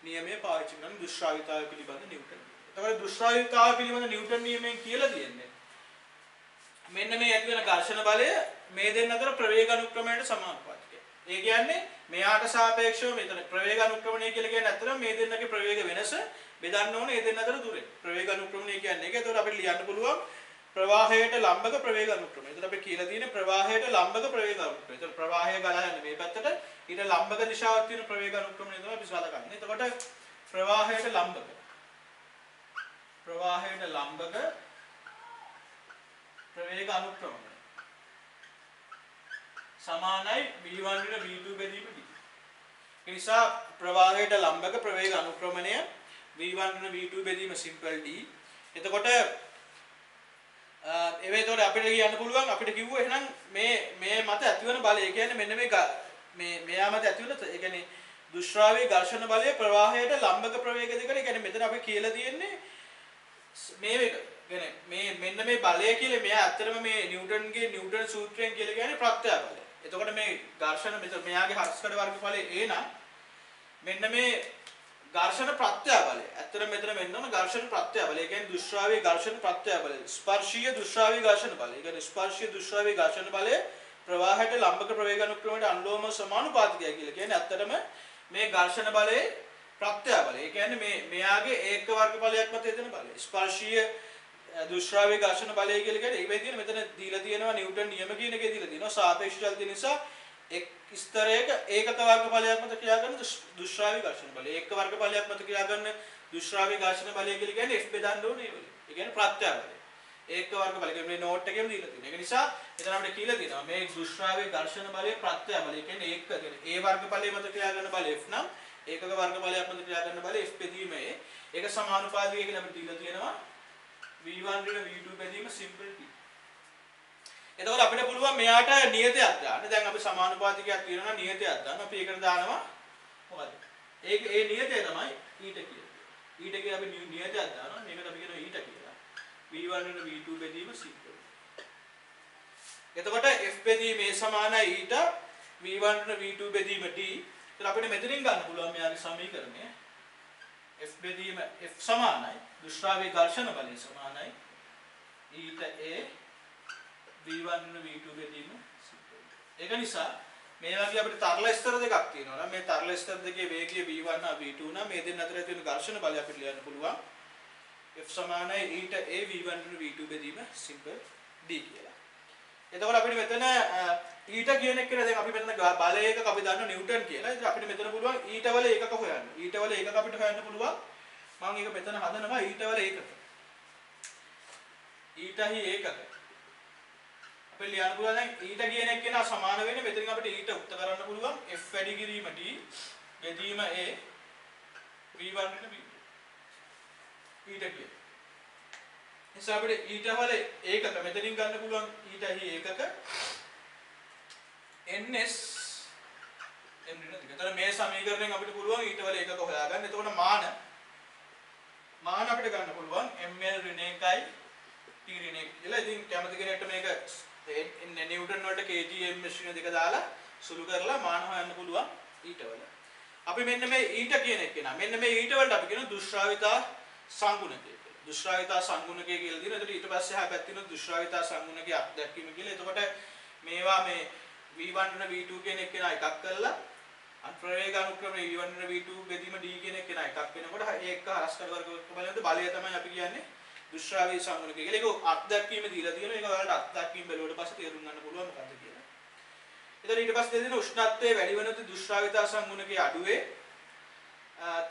නියමය පාවිච්චි කරන දුෂ්ට්‍රාවීතාවය පිළිබඳ නිව්ටන්. එතකොට දුෂ්ට්‍රාවීතාවය පිළිබඳ නිව්ටන් නියමයෙන් කියලා තියෙන්නේ මෙන්න මේ ඇති වෙන ඝර්ෂණ බලය මේ දෙන්න අතර ප්‍රවේග අනුක්‍රමයට සමානුපාතිකයි. ඒ කියන්නේ මෙයාට සාපේක්ෂව මෙතන ප්‍රවේග අනුක්‍රමණය කියලා කියන්නේ අතර මේ දෙන්නගේ ප්‍රවේග වෙනස බෙදන්න ඕනේ මේ දෙන්න අතර දුරෙන්. ප්‍රවේග අනුක්‍රමණය කියන්නේ ඒක. එතකොට අපිට ලියන්න පුළුවන් ප්‍රවාහයට ලම්බක ප්‍රවේග අනුක්‍රමණය. එතකොට අපි කියලා තියෙන්නේ ප්‍රවාහයට ලම්බක ප්‍රවේග අනුක්‍රමණය. එතකොට ප්‍රවාහය ගලා යන්නේ මේ පැත්තට ඊට ලම්බක දිශාවක් තියෙන ප්‍රවේග අනුක්‍රමණය තමයි අපි සලකන්නේ. එතකොට ප්‍රවාහයට ලම්බක ප්‍රවේග අනුක්‍රමණය සමානයි v1 ඍණ v2 බෙදීම d. ඒ නිසා ප්‍රවාහයට ලම්බක ප්‍රවේග අනුක්‍රමණය v1 ඍණ v2 බෙදීම සිම්පල් d. එතකොට එතකොට අපිට කියන්න පුළුවන් අපිට කිව්ව එහෙනම් මේ මත ඇතිවන බලය කියන්නේ මෙන්න මෙයා මත ඇතිවන ඒ කියන්නේ දුෂ්ට්‍රාවී ඝර්ෂණ බලය ප්‍රවාහයට ලම්බක ප්‍රවේග දෙකට. ඒ කියන්නේ මෙතන අපි කියලා තියෙන්නේ මෙන්න මේ බලය කියලා මෙයා ඇත්තටම මේ නිව්ටන් සූත්‍රයෙන් කියලා කියන්නේ ප්‍රත්‍යය බලය. එතකොට මේ ඝර්ෂණ මෙතන මෙයාගේ හර්ෂ්කඩ වර්ගඵලය a නම් මෙන්න මේ ඝර්ෂණ ප්‍රත්‍යය බලය. ඇත්තටම මෙතන වෙන්න ඕන ඝර්ෂණ ප්‍රත්‍යය බලය. ඒ කියන්නේ දුෂ්ට්‍රාවී ඝර්ෂණ ප්‍රත්‍යය බලය. ස්පර්ශීය දුෂ්ට්‍රාවී ඝර්ෂණ බලය. ඒ කියන්නේ ස්පර්ශීය දුෂ්ට්‍රාවී ඝර්ෂණ බලය ප්‍රවාහයට ලම්බක ප්‍රවේග අනුක්‍රමයට අනුලෝම සමානුපාතිකයි කියලා කියන්නේ ඇත්තටම මේ ඝර්ෂණ බලයේ ප්‍රත්‍යය බලය. ඒ කියන්නේ මෙයාගේ ඒක වර්ගඵලයක් මත එදෙන බලය. ස්පර්ශීය දුෂ්ට්‍රාවී ඝර්ෂණ බලය කියලා කියන්නේ ඒ වෙදින මෙතන දීලා තියෙනවා නිව්ටන් නියම කියන එකේ දීලා තියෙනවා සාපේක්ෂ චලිතය නිසා එක් ස්තරයක ඒකක වර්ගඵලයක් මත ක්‍රියා කරන දුෂ්ට්‍රාවී ඝර්ෂණ බලය. ඒක වර්ගඵලයක් මත ක්‍රියා කරන දුෂ්ට්‍රාවී ඝර්ෂණ බලය කියලා කියන්නේ f බෙදන්න ඕනේ ඒ වලින්. ඒ කියන්නේ ප්‍රත්‍යය බලය. ඒක වර්ගඵලය කියන්නේ මේ නෝට් එකේම දීලා තියෙනවා. ඒක නිසා එතන අපිට කියලා තියෙනවා මේ දුෂ්ට්‍රාවී ඝර්ෂණ බලය ප්‍රත්‍යය බලය. ඒ කියන්නේ ඒක කියන්නේ a වර්ගඵලය මත ක්‍රියා කරන බලය f නම් ඒකක වර්ගඵලයක් මත ක්‍රියා කරන බලය f බෙදීම a. ඒක සමානුපාතිකයි කියලා අපිට දීලා තියෙනවා v1 ඍණ v2 බෙදීම සිම්පල් t. එතකොට අපිට පුළුවන් මෙයාට නියතයක් දාන්න. දැන් අපි සමානුපාතිකයක් තියෙනවා නම් නියතයක් දාන්න. අපි ඒකට දානවා මොකද? ඒ නියතය තමයි ඊට කියලා. ඊට කියලා අපි නියතයක් දානවා. මේකට අපි කියනවා ඊට කියලා. v1 ඍණ v2 බෙදීම සිම්පල්. එතකොට f බෙදීම a සමානයි ඊට v1 ඍණ v2 බෙදීම d. එතකොට අපිට මෙතනින් ගන්න පුළුවන් මෙයාගේ සමීකරණය f බෙදීම f සමානයි දුෂ්ට්‍රාවී ඝර්ෂණ බලය සමානයි ඊට a v1 ඍණ v2 බෙදීම සිම්පල්. ඒක නිසා මේ වගේ අපිට තරල ස්තර දෙකක් තියෙනවා නම් මේ තරල ස්තර දෙකේ වේගය v1 හා v2 නම් මේ දෙන්න අතර තියෙන ඝර්ෂණ බලය අපිට ලියන්න පුළුවන් F සමානයි ඊට a v1 v2 බෙදීම simple d කියලා. එතකොට අපිට මෙතන ඊට කියන එක කියලා දැන් අපි මෙතන බල ඒකක අපි දන්න නිව්ටන් කියලා. ඉතින් අපිට මෙතන පුළුවන් ඊට වල ඒකක හොයන්න. ඊට වල ඒකක අපිට හොයන්න පුළුවන්. මම ඒක මෙතන හදනවා ඊට වල ඒකක. ඊටහි ඒකක. අපිට ලියන්න පුළුවන් දැන් ඊට කියන එක කෙනා සමාන වෙන්නේ මෙතනින් අපිට ඊට උත්ත කරන්න පුළුවන් f වැඩි කිරීම d බෙදීම a v1 වෙන v2. ඊට කියන. නිසා අපිට ඊට වල ඒකක මෙතනින් ගන්න පුළුවන් ඊටහි ඒකක ns m ඍණ 2. එතන මේ සමීකරණයෙන් අපිට පුළුවන් ඊට වල ඒකක හොයාගන්න. එතකොට මාන අපිට ගන්න පුළුවන් ml ඍණ 1යි t ඍණ 1 කියලා. ඉතින් කැමති කෙනෙක්ට මේක නිව්ටන් වලට kg ms ඍණ 2 දාලා සුළු කරලා මාන හොයන්න පුළුවන් ඊට වල. අපි මෙන්න මේ ඊට කියන එක නා. මෙන්න මේ ඊට වලට අපි කියන දුෂ්ටාවිතා සංගුණකය කියලා. දුෂ්ටාවිතා සංගුණකය කියලා දිනවා. එතකොට ඊට පස්සේ ආ පැත්තේ තියෙන දුෂ්ටාවිතා සංගුණකය දැක්වීම කියලා. එතකොට මේවා මේ v1 වෙන v2 කියන එක නා එකක් කරලා ප්‍රවේග අනුක්‍රමයේ v1 වෙන v2 බෙදීම d කියන එක නා එකක් වෙනකොට ඒක හරස් කර වර්ග බලනද බලය තමයි අපි කියන්නේ දුෂ්ටාවී සංගුණකය කියලා. ඒක අත්දැකීම දීලා තියෙනවා. ඒක ඔයාලට අත්දැකීම බැලුවට පස්සේ තේරුම් ගන්න පුළුවන් මොකක්ද කියලා. එතන ඊට පස්සේ දෙන උෂ්ණත්වයේ වැඩි වෙනතු දුෂ්ටාවිතා සංගුණකයේ අඩුවේ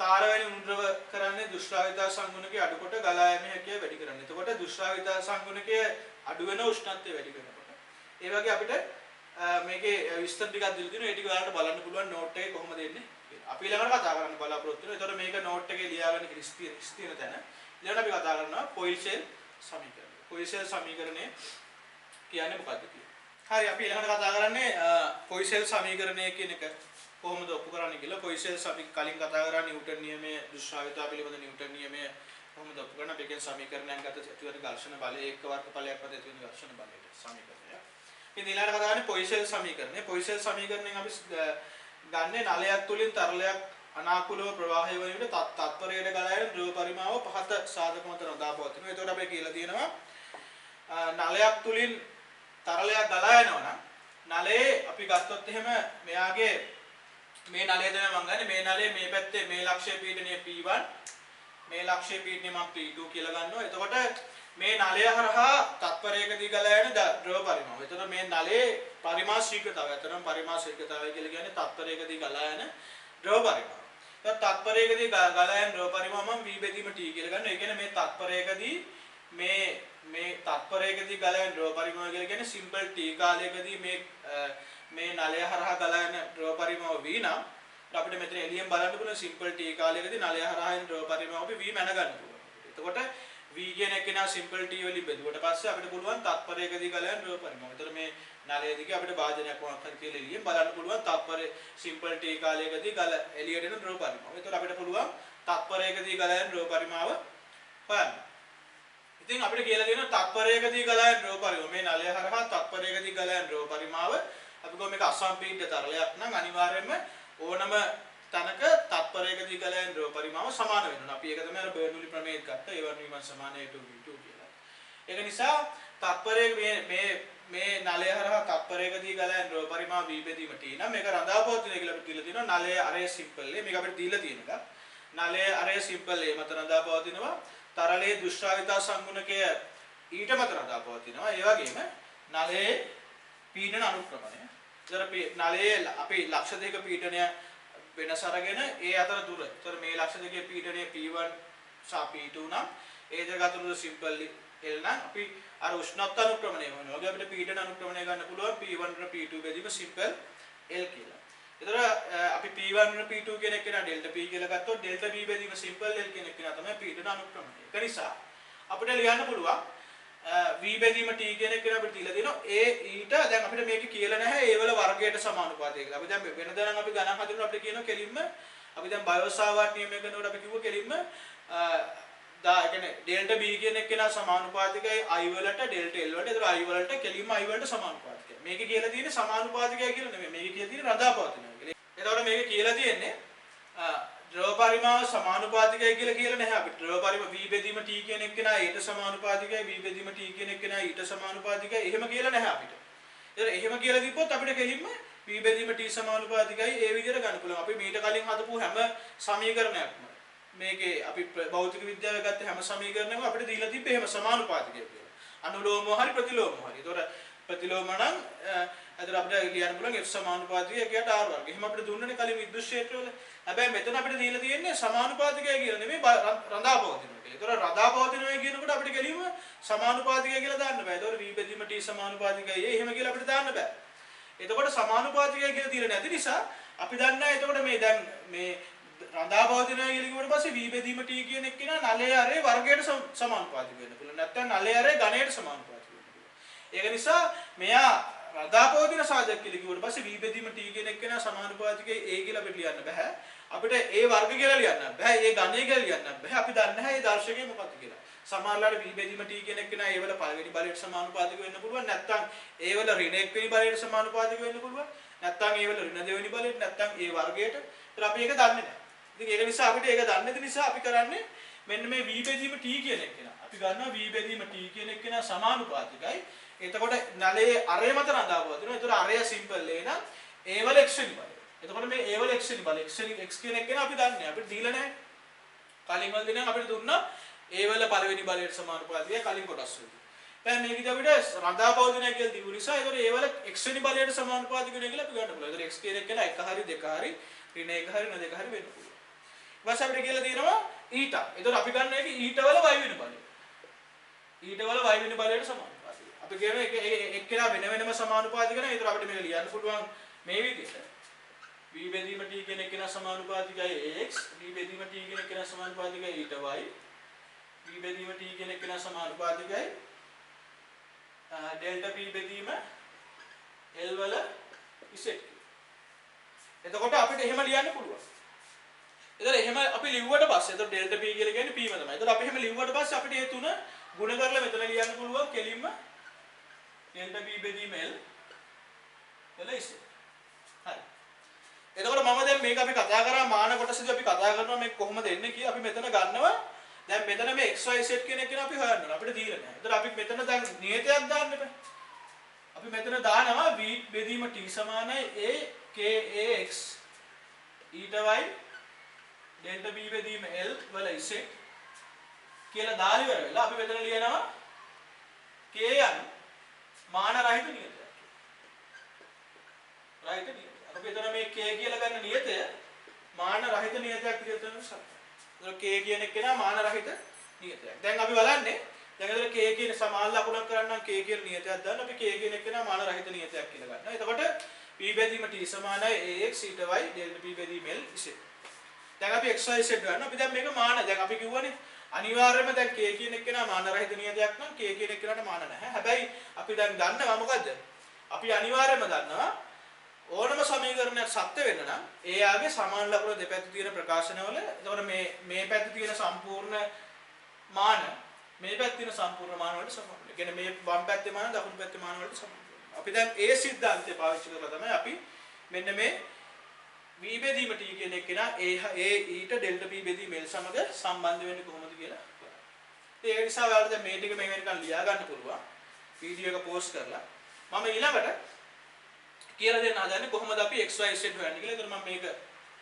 තාර වැනි උණුද්‍රව කරන්නේ දුෂ්ටාවිතා සංගුණකයේ අඩු කොට ගලා යෑමේ හැකියාව වැඩි කරන්නේ. එතකොට දුෂ්ටාවිතා සංගුණකයේ අඩු වෙන උෂ්ණත්වය වැඩි වෙනකොට ඒ වගේ අපිට මේකේ විස්තර ටිකක් දීලා තියෙනවා. ඒ ටික ඔයාලට බලන්න පුළුවන් නෝට් එකේ කොහොමද එන්නේ කියලා. අපි ඊළඟට කතා කරන්න බලාපොරොත්තු වෙනවා. එතකොට මේක නෝට් එකේ ලියාගන්න ස්ථිර තැන. ඊළඟට අපි කතා කරනවා පොයිසෙල් සමීකරණය. පොයිසෙල් සමීකරණය කියන්නේ මොකක්ද කියලා. හරි අපි ඊළඟට කතා කරන්නේ පොයිසෙල් සමීකරණය කියන එක කොහොමද ඔප්පු කරන්නේ කියලා. පොයිසෙල් අපි කලින් කතා කරා නිව්ටන් නියමයේ දුෂ්ටාවිතා පිළිබඳ නිව්ටන් නියමය කොහොමද ඔප්පු කරන්නේ. අපි කියන සමීකරණයක් ගත ඇතිවන ඝර්ෂණ බලය එක්ක වර්ගඵලයක් මත ඇතිවන ඝර්ෂණ බලයට සමීකරණය. ඉතින් ඊළඟට කතා කරන්නේ පොයිසෙල් සමීකරණය. පොයිසෙල් සමීකරණයෙන් අපි ගන්නේ නලයක් තුලින් තරලයක් අනාකූලව ප්‍රවාහය වන විට තත්පරයට ගලා යන ද්‍රව පරිමාව පහත සාධක මත රඳාපවතිනවා. එතකොට අපි කියලා තියෙනවා නලයක් තුලින් තරලයක් ගලා යනවා නම් නලයේ අපි ගත්තොත් එහෙම මෙයාගේ මේ නලය තමයි මම ගන්නේ. මේ නලයේ මේ පැත්තේ මේ ලක්ෂ්‍ය පීඩනය P1 මේ ලක්ෂ්‍ය පීඩනය මම P2 කියලා ගන්නවා. එතකොට මේ නලය හරහා තත්පරයකදී ගලා යන ද්‍රව පරිමාව. එතකොට මේ නලයේ පරිමාණ ශීඝ්‍රතාවය. එතනම් පරිමාණ ශීඝ්‍රතාවය කියලා කියන්නේ තත්පරයකදී ගලා යන ද්‍රව පරිමාව. තත්පරයකදී ගලා යන ද්‍රව පරිමාව මම v බෙදීම t කියලා ගන්නවා. ඒ කියන්නේ මේ තත්පරයකදී මේ තත්පරයකදී ගලා යන ද්‍රව පරිමාව කියලා කියන්නේ සිම්පල් t කාලයකදී මේ නලය හරහා ගලා යන ද්‍රව පරිමාව v නම් අපිට මෙතන එළියෙන් බලන්න පුළුවන් සිම්පල් t කාලයකදී නලය හරහා යන ද්‍රව පරිමාව අපි v මැන ගන්න පුළුවන්. එතකොට v කියන එක නා සිම්පල් t වලින් බෙදුවට පස්සේ අපිට පුළුවන් තත්පරයකදී ගලා යන ද්‍රව පරිමාව. එතකොට මේ නලය දිගේ අපිට භාජනයක් මොකක් හරි කියලා එළියෙන් බලන්න පුළුවන් තත්පරේ සිම්පල් t කාලයකදී ගල එළියට එන ද්‍රව පරිමාව. එතකොට අපිට පුළුවන් තත්පරයකදී ගලා යන ද්‍රව පරිමාව හොයන්න. ඉතින් අපිට කියලා දෙනවා තත්පරයකදී ගලා යන ද්‍රව පරිමාව. මේ නලය හරහා තත්පරයකදී ගලා යන ද්‍රව පරිමාව අපි කොහොම මේක අසම්පීඩ්‍ය තරලයක් නම් අනිවාර්යයෙන්ම ඕනම තනක තත්පරයකදී ගලා යන ද්‍රව පරිමාව සමාන වෙනවා. අපි ඒක තමයි අර බර්නූලි ප්‍රමේයත් ගත්ත A1 සමාන A2 V2 කියලා. ඒක නිසා තත්පරයේ මේ නලය හරහා තත්පරයකදී ගලා යන ද්‍රව පරිමාව v බෙදීම t නම් මේක රඳාපවතින කියලා අපිට දීලා තියෙනවා. නලය අරය සිම්පල් A මේක අපිට දීලා තියෙන එක. නලය අරය සිම්පල් A මත රඳාපවතිනවා. තරලයේ දුෂ්ටාවිතා සංගුණකය ඊට මත රඳාපවතිනවා. ඒ වගේම නලයේ පීඩන අනුක්‍රමණය. ඒතර නලයේ අපි ලක්ෂ දෙක පීඩනය වෙනස අරගෙන ඒ අතර දුර. ඒතර මේ ලක්ෂ දෙකේ පීඩනය P1 සහ P2 නම් ඒ දෙක අතර දුර සිම්පල් L නම් අපි අර උෂ්ණත්ව අනුක්‍රමණය වෙනවා. වගේ අපිට පීඩන අනුක්‍රමණය ගන්න පුළුවන් P1 වල P2 බෙදීම සිම්පල් L කියලා. ඒතර අපි P1 වල P2 කියන එක නා ඩෙල්ටා P කියලා ගත්තොත් ඩෙල්ටා P බෙදීම සිම්පල් L කියන එක නා තමයි පීඩන අනුක්‍රමණය. ඒක නිසා අපිට ලියන්න පුළුවන් v බෙදීම t කියන එක අපිට දීලා දෙනවා a ඊට දැන් අපිට මේක කියලා නැහැ a වල වර්ගයට සමානුපාතය කියලා. අපි දැන් වෙනදා නම් අපි ගණන් හදනකොට අපිට කියනවා කෙලින්ම අපි දැන් බයෝසාවාර්ට් නියමය කරනකොට අපි කිව්ව කෙලින්ම ඒ කියන්නේ ඩෙල්ටා b කියන එක නා සමානුපාතිකයි i වලට ඩෙල්ටා l වලට. ඒතර i වලට කෙලින්ම i වලට සමානුපාතිකයි. මේක කියලා තියෙන්නේ සමානුපාතිකයි කියලා නෙමෙයි. මේක කියලා තියෙන්නේ රඳාපවතිනවා කියලා. එතකොට මේක කියලා තියෙන්නේ ද්‍රව පරිමාව සමානුපාතිකයි කියලා නැහැ අපිට. ද්‍රව පරිමාව v බෙදීම t කියන එක නා ඊට සමානුපාතිකයි v බෙදීම t කියන එක නා ඊට සමානුපාතිකයි එහෙම කියලා නැහැ අපිට. ඒතර එහෙම කියලා දීපොත් අපිට කෙලින්ම v බෙදීම t සමානුපාතිකයි ඒ විදිහට ගන්න පුළුවන්. අපි මීට කලින් හදපු හැම සමීකරණයක්ම මේකේ අපි භෞතික විද්‍යාවේ ගත්ත හැම සමීකරණයක්ම අපිට දීලා තිබ්බේ එහෙම සමානුපාතිකය කියලා. අනුලෝම හරි ප්‍රතිලෝම හරි. ඒතොර ප්‍රතිලෝම නම් අතර අපිට ලියන්න පුළුවන් F සමානුපාතිකය කියට R වර්ග. එහෙම අපිට දුන්නනේ කලින් විද්‍යුත් ක්ෂේත්‍රවල. හැබැයි මෙතන අපිට දීලා තියෙන්නේ සමානුපාතිකය කියලා නෙමෙයි රඳාපවතිනවා කියලා. ඒතොර රඳාපවතිනවා කියනකොට අපිට ගැලීම සමානුපාතිකය කියලා දාන්න බෑ. ඒතොර V බෙදීම T සමානුපාතිකයි එහෙම කියලා අපිට දාන්න බෑ. එතකොට සමානුපාතිකය කියලා දීලා නැති නිසා අපි දන්නා එතකොට මේ දැන් මේ රඳාපවතිනවා කියලා කිව්වට පස්සේ V බෙදීම T කියන එක නා නලයේ අරේ වර්ගයට සමානුපාතික වෙන්න පුළුවන්. නැත්නම් නලයේ අරේ ඝනයට සමානුපාතික වෙන්න පුළුවන්. ඒක නිසා මෙයා රඳාපවතින සාධක කියලා කිව්වට පස්සේ V බෙදීම T කියන එක නා සමානුපාතිකයේ A කියලා අපිට ලියන්න බෑ. අපිට A වර්ග කියලා ලියන්න බෑ. A ඝනය කියලා ලියන්න බෑ. අපි දන්නේ නැහැ මේ දර්ශකය මොකක්ද කියලා. සමහරවිට V බෙදීම T කියන එක නා A වල පළවෙනි බලයට සමානුපාතික වෙන්න පුළුවන්. නැත්නම් A වල ඍණ එක්වෙනි බලයට සමානුපාතික වෙන්න පුළුවන්. නැත්නම් A වල ඍණ දෙවෙනි බලයට නැත්නම් A වර්ගයට. ඒත් අපි ඒක දන්නේ නැහැ. ඉතින් ඒක නිසා අපිට ඒක දන්නේ නැති නිසා අපි කරන්නේ මෙන්න මේ V බෙදීම T කියන එක නා. අපි ගන්නවා V බෙදීම T කියන එක නා සමානුපාතිකයි. එතකොට නලයේ අරය මත රඳාපවතිනවා. ඒතර අරය සිම්පල් ඒ නම් A වල x වෙනි බලය. එතකොට මේ A වල x වෙනි බලය x කියන එක නා අපි දන්නේ. අපිට දීලා නැහැ. කලින් වල දෙනම් අපිට දුන්නා A වල පළවෙනි බලයට සමානුපාතිකයි කලින් කොටස් වලදී. දැන් මේකදී අපිට රඳාපවතිනවා කියලා දීපු නිසා ඒතකොට A වල x වෙනි බලයට සමානුපාතික වෙනවා කියලා අපි ගන්න පුළුවන්. ඒතර x කියන එක නා 1 හරි 2 හරි ඍණ 1 හරි ඍණ 2 හරි වෙන්න පුළුවන්. ඊට අපිට කියලා තියෙනවා ඊට. ඒතකොට අපි ගන්න එක ඊට වල y වෙනි බලය. ඊට වල y වෙනි බලයට සමානුපාතිකයි. අපි කියන එක එක්කෙනා වෙන වෙනම සමානුපාතික නැහැ. ඒතර අපිට මේක ලියන්න පුළුවන් මේ විදිහට. V බෙදීම T කියන එක්කෙනා සමානුපාතිකයි x, V බෙදීම T කියන එක්කෙනා සමානුපාතිකයි ඊට y, V බෙදීම T කියන එක්කෙනා සමානුපාතිකයි ඩෙල්ටා P බෙදීම L වල z. එතකොට අපිට එහෙම ලියන්න පුළුවන්. එතකොට එහෙම අපි ලිව්වට පස්සේ එතකොට ඩෙල්ටා P කියලා කියන්නේ P ම තමයි. එතකොට අපි එහෙම ලිව්වට පස්සේ අපිට මේ තුන ගුණ කරලා මෙතන ලියන්න පුළුවන් කෙලින්ම ඩෙල්ටා P බෙදීම L වල z. හරි. එතකොට මම දැන් මේක අපි කතා කරා මාන කොටසදී අපි කතා කරනවා මේක කොහොමද එන්නේ කියලා අපි මෙතන ගන්නවා. දැන් මෙතන මේ x y z කියන එක අපි හොයන්න ඕන. අපිට දීලා නැහැ. එතකොට අපි මෙතන දැන් නියතයක් දාන්න බෑ. අපි මෙතන දානවා v බෙදීම t සමානයි a k a x ඊට y ඩෙල්ටා b බෙදීම l වල z කියලා දාලා ඉවර වෙලා අපි මෙතන ලියනවා k යන මාන රහිත නියතයක්. රහිත නියතය. අපි එතන මේ k කියලා ගන්න නියතය මාන රහිත නියතයක් විදිහට ගන්නවා. එතන k කියන එක නා මාන රහිත නියතයක්. දැන් අපි බලන්නේ දැන් එතන k කියන සමාන ලකුණක් කරන්නම් k කියන නියතයක් දාන්න අපි k කියන එක නා මාන රහිත නියතයක් කියලා ගන්නවා. එතකොට p බෙදීම t සමානයි ax ඊට y ඩෙල්ටා p බෙදීම l z. දැන් අපි x y z ගන්නවා. අපි දැන් මේක මාන දැන් අපි කිව්වනේ අනිවාර්යයෙන්ම දැන් k කියන එක නා මාන රහිත නියතයක් නම් k කියන එක නට මාන නැහැ. හැබැයි අපි දැන් දන්නවා මොකද්ද? අපි අනිවාර්යයෙන්ම දන්නවා ඕනම සමීකරණයක් සත්‍ය වෙන්න නම් එයාගේ සමාන ලකුණු දෙපැත්තේ තියෙන ප්‍රකාශනවල එතකොට මේ පැත්තේ තියෙන සම්පූර්ණ මාන මේ පැත්තේ තියෙන සම්පූර්ණ මාන වලට සමාන. ඒ කියන්නේ මේ වම් පැත්තේ මාන දකුණු පැත්තේ මාන වලට සමාන. අපි දැන් ඒ સિદ્ધාන්තය පාවිච්චි කරලා තමයි අපි මෙන්න මේ v බෙදීම t කියන එක නා a ඊට ඩෙල්ටා p බෙදීම l සමග සම්බන්ධ වෙන්නේ කොහොමද කියලා බලන්න. ඒ නිසා ඔයාලට දැන් මේ ටික මේ වෙනකන් ලියා ගන්න පුළුවන්. වීඩියෝ එක පෝස්ට් කරලා මම ඊළඟට කියලා දෙන්න හදන්නේ කොහොමද අපි x y z හොයන්නේ කියලා. ඒතර මම මේක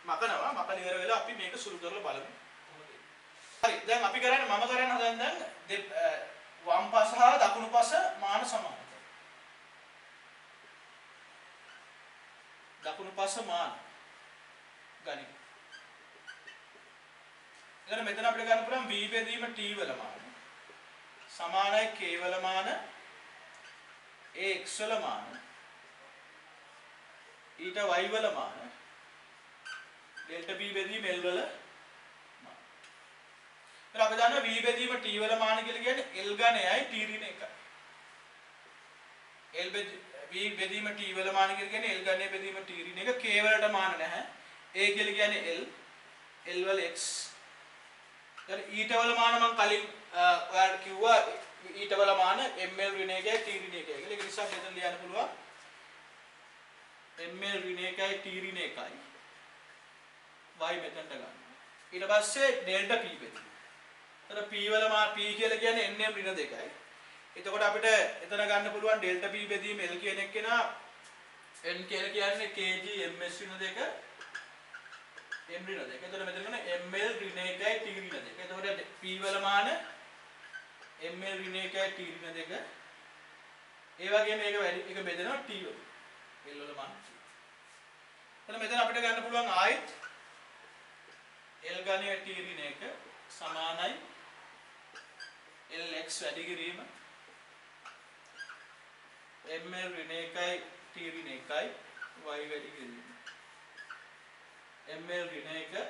මකනවා. මකලා ඉවර වෙලා අපි මේක සුළු කරලා බලමු. හරි. දැන් අපි කරන්නේ මම කරන්න හදන්නේ දැන් වම් පස හා දකුණු පස මාන සමානයි. දකුණු පස මාන ගනිමු. එතන මෙතන අපිට ගන්න පුළුවන් v බෙදීම t වල මාන සමානයි k වල මාන ax වල මාන ඊට y වල මාන ඩෙල්ටා p බෙදීම l වල මාන. ඊට අපි දන්නවා v බෙදීම t වල මාන කියලා කියන්නේ l ඝනයයි t ඍණ 1යි. v බෙදීම t වල මාන කියලා කියන්නේ l ඝනය බෙදීම t ඍණ 1 k වලට මාන නැහැ. a කියලා කියන්නේ l වල x. දැන් ඊට වල මාන මම කලින් ඔයාලට කිව්වා ඊට වල මාන ml ඍණ 1යි t ඍණ 1යි කියලා. ඒක නිසා මෙතන ලියන්න පුළුවන් ml ඍණ 1යි t ඍණ 1යි y මෙතනට ගන්න. ඊට පස්සේ ඩෙල්ටා p බෙදීම. එතන p වල මාන p කියලා කියන්නේ nm ඍණ 2යි. එතකොට අපිට එතන ගන්න පුළුවන් ඩෙල්ටා p බෙදීම l කියන එක නා n කියලා කියන්නේ kg ms ඍණ 2 m ඍණ 2. එතකොට මෙතන ගන්න ml ඍණ 1යි t ඍණ 2. එතකොට p වල මාන ml ඍණ 1යි t ඍණ 2. ඒ වගේම මේක බෙදෙනවා t වල. l වල මාන. එතන මෙතන අපිට ගන්න පුළුවන් ආයෙත් l ඝනය t ඍණ 1 සමානයි lx වැඩි කිරීම ml ඍණ 1යි t ඍණ 1යි y වැඩි කිරීම ml ඍණ 1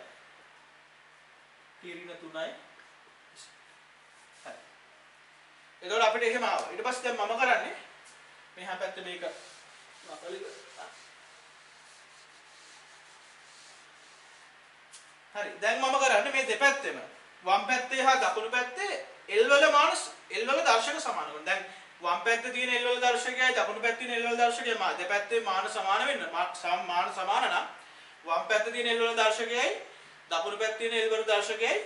t ඍණ 3යි. හරි. එතකොට අපිට එහෙම ආවා. ඊට පස්සේ දැන් මම කරන්නේ මෙහා පැත්තේ මේක නකලි හරි. දැන් මම කරන්නේ මේ දෙපැත්තෙම වම් පැත්තේ හා දකුණු පැත්තේ L වල මාන L වල දර්ශක සමාන කරනවා. දැන් වම් පැත්තේ තියෙන L වල දර්ශකයයි දකුණු පැත්තේ තියෙන L වල දර්ශකයයි දෙපැත්තේ මාන සමාන වෙන්න මාන සමාන නම් වම් පැත්තේ තියෙන L වල දර්ශකයයි දකුණු පැත්තේ තියෙන L වල දර්ශකයයි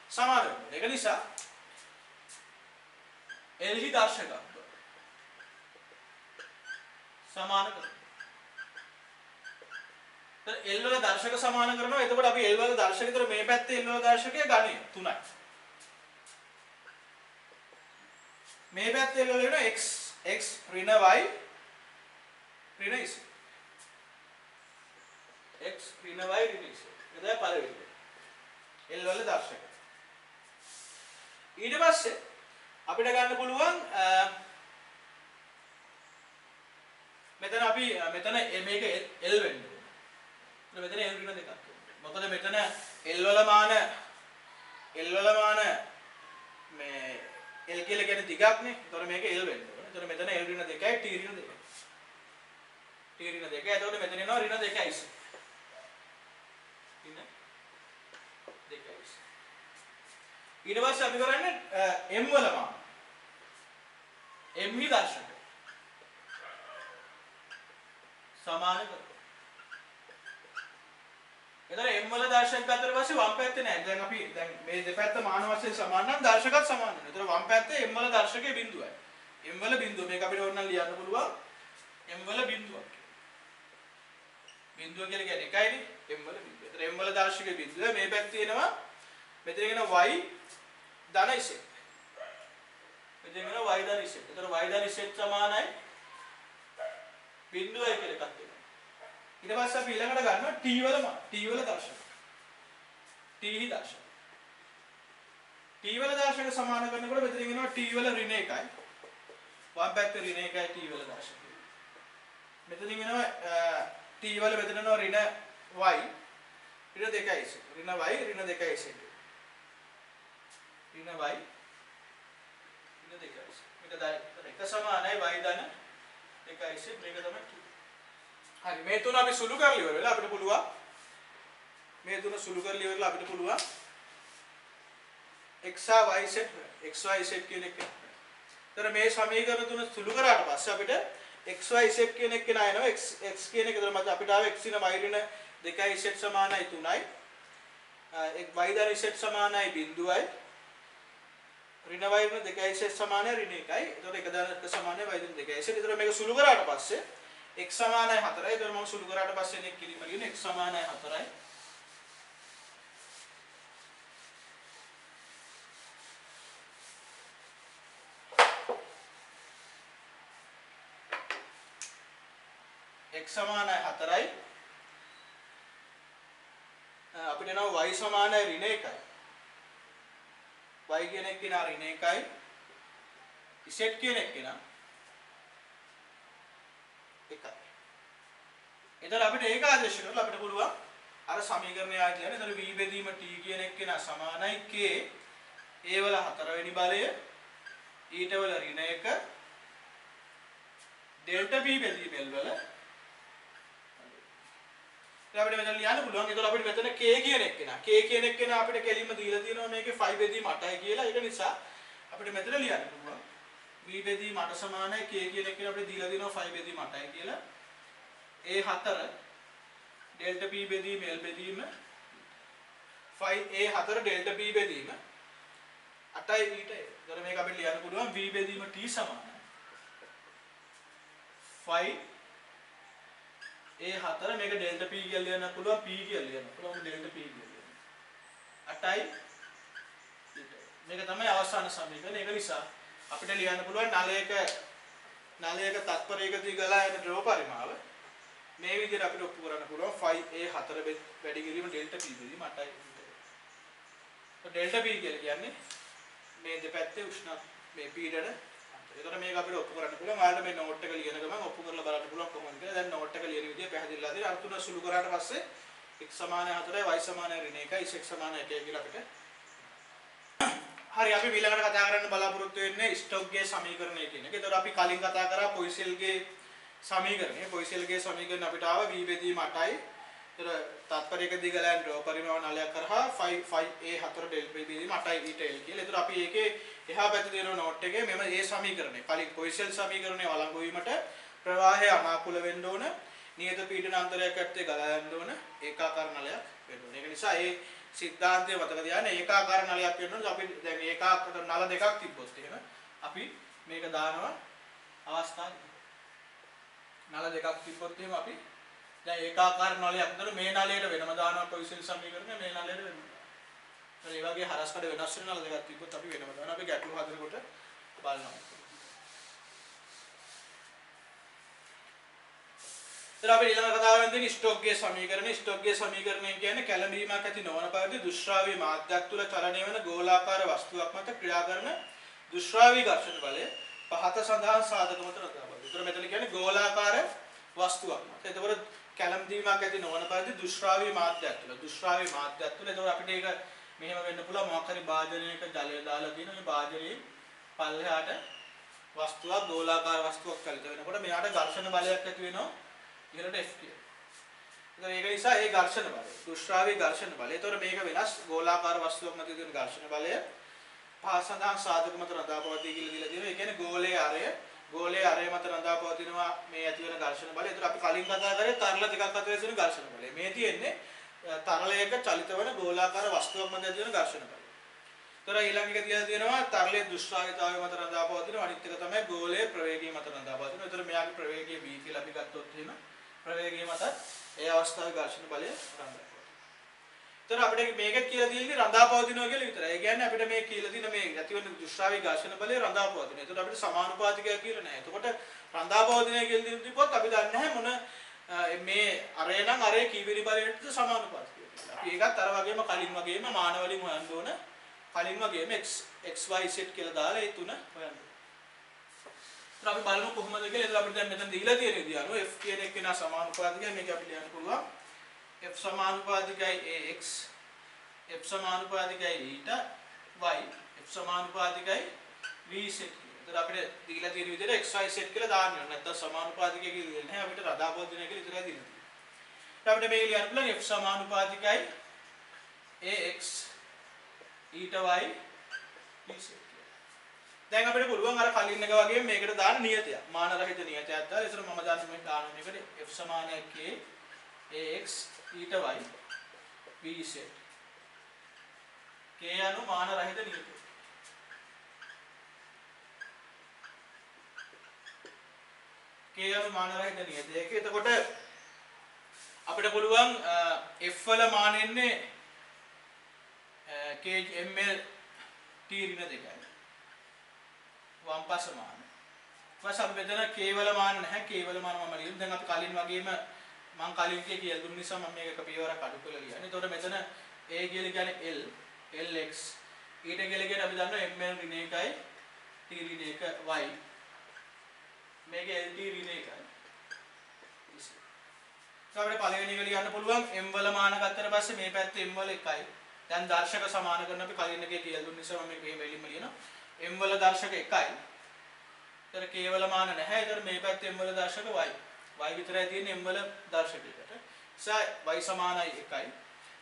සමාන වෙනවා. ඒක නිසා L හි දර්ශක සමාන කරනවා. L වල දර්ශක සමාන කරනවා. එතකොට අපි L වල දර්ශක විතර මේ පැත්තේ L වල දර්ශකයේ ගණය 3යි. මේ පැත්තේ L වල වෙන x ඍණ y ඍණ z. x ඍණ y ඍණ z. එතන පළවෙනි. L වල දර්ශක. ඊට පස්සේ අපිට ගන්න පුළුවන් මෙතන අපි මෙතන මේක L වෙන්න ඕනේ. මෙතන L ඍණ දෙකක්. මොකද මෙතන L වල මාන මේ L කියලා කියන්නේ දිගක් නේ. ඒතකොට මේක L වෙන්න ඕනේ. ඒතකොට මෙතන L ඍණ 2යි T ඍණ 2යි. T ඍණ 2යි. එතකොට මෙතන එනවා ඍණ 2යි. ඍණ 2යි. ඊට පස්සේ අපි කරන්නේ M වල මාන. M හි දර්ශක සමාන කරනවා. එතකොට m වල දර්ශක ගත්තට පස්සේ වම් පැත්තේ නෑ. දැන් අපි දැන් මේ දෙපැත්ත මාන වශයෙන් සමාන නම් දර්ශකත් සමාන වෙනවා. එතකොට වම් පැත්තේ m වල දර්ශකයේ බිඳුවයි. m වල බිඳුව මේක අපිට ඕනනම් ලියන්න පුළුවන් m වල බිඳුවක්. බිඳුව කියලා කියන්නේ එකයිනේ m වල බිඳුව. එතකොට m වල දර්ශකයේ බිඳුව මේ පැත්තේ එනවා මෙතන එන y ධන z. මෙතන එන y ධන z. එතකොට y ධන z සමානයි බිඳුවයි කියලා එකක් වෙනවා. ඊට පස්සේ අපි ඊළඟට ගන්නවා t වල දර්ශක. t හි දර්ශක. t වල දර්ශක සමාන කරනකොට මෙතන එනවා t වල ඍණ 1යි. වම් පැත්තේ ඍණ 1යි t වල දර්ශක. මෙතන එනවා t වල මෙතන එනවා ඍණ y ඍණ 2යි. ඍණ y ඍණ 2යි. ඍණ y ඍණ 2යි. මේක එක සමානයි y ධන 2යි. මේක තමයි හරි මේ තුන අපි සුළු කරලා ඉවර වෙලා අපිට පුළුවන් මේ තුන සුළු කරලා ඉවරලා අපිට පුළුවන් x y z කියන එක. ඒතර මේ සමීකරණ තුන සුළු කරාට පස්සේ අපිට x y z කියන එක නායනවා x කියන එක. ඒතර මත අපිට ආව x න y ඍණ 2යි z සමානයි 3යි. y ධන z සමානයි බිඳුවයි. ඍණ y ඍණ 2යි z සමානයි ඍණ 1යි. ඒතර එක ධනක සමානයි y ධන 2යි z. ඒතර මේක සුළු කරාට පස්සේ x සමානයි 4යි. ඒතර මම සුළු කරාට පස්සේ එන්නේ කිරීම කියන x සමානයි 4යි. x සමානයි 4යි. අපිට එනවා y සමානයි ඍණ 1යි. y කියන එක කෙනා ඍණ 1යි. z කියන එක කෙනා 1යි. එතන අපිට ඒක ආදේශ කරලා අපිට පුළුවන් අර සමීකරණය ආ කියන්නේ එතන v බෙදීම t කියන එක කෙනා සමානයි k a වල 4 වෙනි බලය ඊට වල ඍණ 1 ඩෙල්ටා b බෙදීම l වල අපිට මෙතන ලියන්න පුළුවන්. ඒතකොට අපිට මෙතන k කියන එක නා. k කියන එක නා අපිට කෙලින්ම දීලා තියෙනවා මේකේ 5 බෙදීම 8යි කියලා. ඒක නිසා අපිට මෙතන ලියන්න පුළුවන්. v බෙදීම 8 සමානයි k කියන එක අපිට දීලා තියෙනවා 5 බෙදීම 8යි කියලා. a 4 ඩෙල්ටා b බෙදීම l බෙදීම 5 a 4 ඩෙල්ටා b බෙදීම 8යි ඊට. ඒතකොට මේක අපිට ලියන්න පුළුවන් v බෙදීම t සමානයි 5 A4 මේක ඩෙල්ටා P කියලා ලියන්න පුළුවන් P කියලා ලියන්න පුළුවන් ඩෙල්ටා P කියලා ලියන්න. 8යි මේක තමයි අවසාන සමීකරණය. ඒක නිසා අපිට ලියන්න පුළුවන් නලයක තත්පරයකදී ගලා යන ද්‍රව පරිමාව මේ විදිහට අපිට ඔප්පු කරන්න පුළුවන් 5A4 වැඩි කිරීම ඩෙල්ටා P බෙදීම 8යි. ඩෙල්ටා P කියලා කියන්නේ මේ දෙපැත්තේ උෂ්ණ මේ පීඩන. ඒකට මේක අපිට ඔප්පු කරන්න පුළුවන්. ඔයාලට මේ නෝට් එක ලියන ගමන් ඔප්පු කරලා බලන්න පුළුවන් කොහොමද කියලා. දැන් නෝට් එක ලියන විදිය පැහැදිලිලා තියෙනවා. අර තුන සුළු කරාට පස්සේ x සමානයි 4යි y සමානයි ඍණ 1යි z සමානයි 1යි කියලා අපිට. හරි අපි ඊළඟට කතා කරන්න බලාපොරොත්තු වෙන්නේ ස්ටොක්ගේ සමීකරණය කියන එක. ඒතකොට අපි කලින් කතා කරා පොයිසෙල්ගේ සමීකරණය. පොයිසෙල්ගේ සමීකරණ අපිට ආව v බෙදීම 8යි. ඒතර තත්පරයකදී ගලන ද්‍රව පරිමාණ නලයක් කරහා 5A4 ඩෙල් බෙදීම 8යි ඊට L කියලා. ඒතර අපි ඒකේ එහා පැත්තේ තියෙන නෝට් එකේ මෙම ඒ සමීකරණය කලින් පොයිසෙල් සමීකරණය වළංගු වීමට ප්‍රවාහය අනාකූල වෙන්න ඕන. නියත පීඩන අන්තරයක් ඇත්තේ ගලා යන්න ඕන. ඒකාකාර නලයක් වෙන්න ඕන. ඒක නිසා ඒ සිද්ධාන්තය මතක තියාගන්න ඒකාකාර නලයක් වෙන්න ඕන. අපි දැන් ඒකාකාර නල දෙකක් තිබ්බොත් එහෙම අපි මේක දානවා අවස්ථා දෙකක්. නල දෙකක් තිබ්බොත් එහෙම අපි දැන් ඒකාකාර නලයක් දර මේ නලයට වෙනම දානවා පොයිසෙල් සමීකරණය මේ නලයට වෙනම. ඒ වගේ හරස්කඩ වෙනස් වෙන නල දෙකක් තිබ්බොත් අපි වෙනම දානවා. අපි ගැටළු හදනකොට බලනවා. ඉතින් අපි ඊළඟ කතාව වෙන්නේ ස්ටොක්ගේ සමීකරණය. ස්ටොක්ගේ සමීකරණය කියන්නේ කැළඹීමක් ඇති නොවන පරිදි දුෂ්ශ්‍රාවී මාධ්‍යයක් තුළ චලනය වන ගෝලාකාර වස්තුවක් මත ක්‍රියා කරන දුෂ්ශ්‍රාවී ඝර්ෂණ බලය පහත සඳහන් සාධක මත රඳාපවතී. ඒතර මෙතන කියන්නේ ගෝලාකාර වස්තුවක් මත. එතකොට කැළඹීමක් ඇති නොවන පරිදි දුෂ්ශ්‍රාවී මාධ්‍යයක් තුළ එතකොට අපිට ඒක මෙහෙම වෙන්න පුළුවන් මොකක් හරි භාජනයක ජලය දාලා තියෙන මේ භාජනයේ පල්ලෙහාට වස්තුවක් ගෝලාකාර වස්තුවක් කලිත වෙනකොට මෙයාට ඝර්ෂණ බලයක් ඇති වෙනවා ඉහළට F කියලා. ඒතර ඒක නිසා ඒ ඝර්ෂණ බලය දුෂ්ශ්‍රාවී ඝර්ෂණ බලය. ඒතර මේක වෙනස් ගෝලාකාර වස්තුවක් මත තියෙන ඝර්ෂණ බලය පහසඳහන් සාධක මත රඳාපවතී කියලා දීලා තියෙනවා. ඒ කියන්නේ ගෝලයේ අරය මත රඳාපවතිනවා මේ ඇති වෙන ඝර්ෂණ බලය. ඒතර අපි කලින් කතා කරේ තරල දෙකක් අතර තියෙන ඝර්ෂණ බලය. මේ තියෙන්නේ තරලයක චලිත වෙන ගෝලාකාර වස්තුවක් මත ඇති වෙන ඝර්ෂණ බලය. ඒතර ඊළඟ එක තියලා තියෙනවා තරලයේ දුෂ්ශ්‍රාවිතාවය මත රඳාපවතින අනිත් එක තමයි ගෝලයේ ප්‍රවේගය මත රඳාපවතින. ඒතර මෙයාගේ ප්‍රවේගය v කියලා අපි ගත්තොත් එහෙම ප්‍රවේගය මත ඒ අවස්ථාවේ ඝර්ෂණ බලය රඳාපවතින. ඒතර අපිට මේකත් කියලා තියෙන්නේ රඳාපවතිනවා කියලා විතරයි. ඒ කියන්නේ අපිට මේ කියලා තියෙන මේ ඇතිවෙන දුෂ්ශ්‍රාවී ඝර්ෂණ බලය රඳාපවතින. ඒතර අපිට සමානුපාතිකය කියලා නැහැ. එතකොට රඳාපවතිනය කියලා දීපොත් අපි දන්නේ නැහැ මොන මේ අරය නම් අරය කීවෙනි බලයටද සමානුපාතිකය කියලා. අපි ඒකත් අර වගේම කලින් වගේම මාන වලින් හොයන්න ඕන. කලින් වගේම x y z කියලා දාලා ඒ තුන හොයන්න. ඒත් අපි බලමු කොහොමද කියලා. ඒත් අපිට දැන් මෙතන දීලා තියෙන විදිහ අනුව f කියන එක වෙනා සමානුපාතිකයි. මේක අපි ලියන්න පුළුවන් f සමානුපාතිකයි ax f සමානුපාතිකයි ඊට y f සමානුපාතිකයි vz කියලා. ඒත් අපිට දීලා තියෙන විදිහට x y z කියලා දාන්න ඕනේ. නැත්නම් සමානුපාතිකය කියලා නැහැ. අපිට රඳාපවතින කියලා විතරයි දීලා තියෙන්නේ. අපිට මේක ලියන්න පුළුවන් f සමානුපාතිකයි ax ඊට y vz කියලා. දැන් අපිට පුළුවන් අර කලින් එක වගේම මේකට දාන්න නියතයක්. මාන රහිත නියතයක් දාලා ඒතර මම දාන්නේ මේ දාන මේකට f සමානයි k ax ඊට y vz. k anu මාන රහිත නියතය. k anu මාන රහිත නියතය. ඒක එතකොට අපිට පුළුවන් f වල මාන එන්නේ k ml t ඍණ 2යි. වම්පස මාන. ඊපස්සේ අපි මෙතන k වල මාන නැහැ. k වල මාන මම ලියමු. දැන් අපි කලින් වගේම මම කලින් කියලා දුන්න නිසා මම මේක එක පියවරක් අඩු කරලා ලියන්නේ. එතකොට මෙතන a කියලා කියන්නේ l lx ඊට කියලා කියන්නේ අපි දන්නවා ml ඍණ 1යි t ඍණ 1 y. මේක lt ඍණ 1යි. අපිට පළවෙනි එක ලියන්න පුළුවන් m වල මාන ගත්තට පස්සේ මේ පැත්තේ m වල 1යි. දැන් දර්ශක සමාන කරන අපි කලින් එකේ කියලා දුන්න නිසා මම මේක එහෙම එලින්ම ලියනවා. m වල දර්ශක 1යි. ඒතර k වල මාන නැහැ. ඒතර මේ පැත්තේ m වල දර්ශක y. y විතරයි තියෙන්නේ m වල දර්ශකයකට. නිසා y සමානයි 1යි.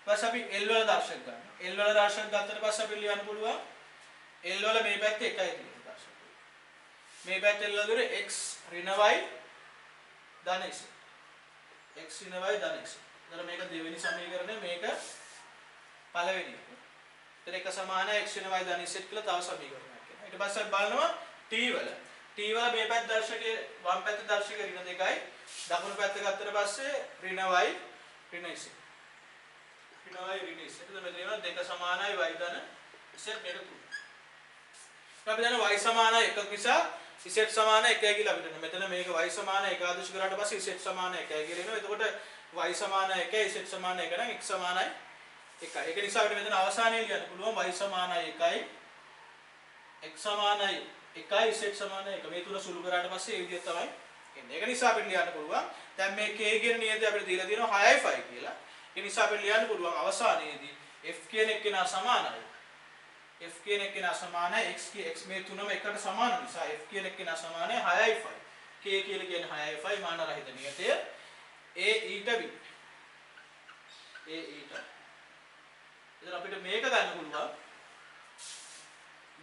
ඊපස්සේ අපි l වල දර්ශක ගන්නවා. l වල දර්ශක ගත්තට පස්සේ අපි ලියන්න පුළුවන් l වල මේ පැත්තේ 1යි තියෙන දර්ශකය. මේ පැත්තේ l වල x ඍණ y ධන x. x ඍණ y ධන x. ඒතර මේක දෙවෙනි සමීකරණය මේක පළවෙනි එක. ඒතර එක සමානයි x ඍණ y ධන z කියලා තව සමීකරණයක්. ඊට පස්සේ බලනවා t වල t වල මේ පැත්ත දර්ශකයේ වම් පැත්ත දර්ශකයේ ඍණ 2යි දකුණු පැත්ත ගත්තට පස්සේ ඍණ y ඍණ z. ඍණ y ඍණ z. එතකොට මෙතන එනවා 2 සමානයි y ධන z මේක 3. අපි දන්නවා y සමාන 1 නිසා z සමාන 1යි කියලා අපිට එනවා. මෙතන මේක y සමාන 1 ආදේශ කරාට පස්සේ z සමාන 1යි කියලා එනවා. එතකොට y සමාන 1යි z සමාන 1 නම් x සමානයි 1යි. ඒක නිසා අපිට මෙතන අවසානයේ ලියන්න පුළුවන් y සමානයි 1යි x සමානයි 1යි z සමානයි 1. මේ තුන සුළු කරාට පස්සේ ඒ විදිහට තමයි එන්නේ. ඒක නිසා අපිට ලියන්න පුළුවන්. දැන් මේ k කියන නියතය අපිට දීලා තියෙනවා 6යි 5 කියලා. ඒ නිසා අපිට ලියන්න පුළුවන් අවසානයේදී f කියන එක්කෙනා සමානයි. f කියන එක්කෙනා සමානයි x මේ තුනම එකට සමාන නිසා f කියන එක්කෙනා සමානයි 6යි 5. k කියලා කියන්නේ 6යි 5 මාන රහිත නියතය. a ඊට b. a ඊට. ඉතින් අපිට මේක ගන්න පුළුවන්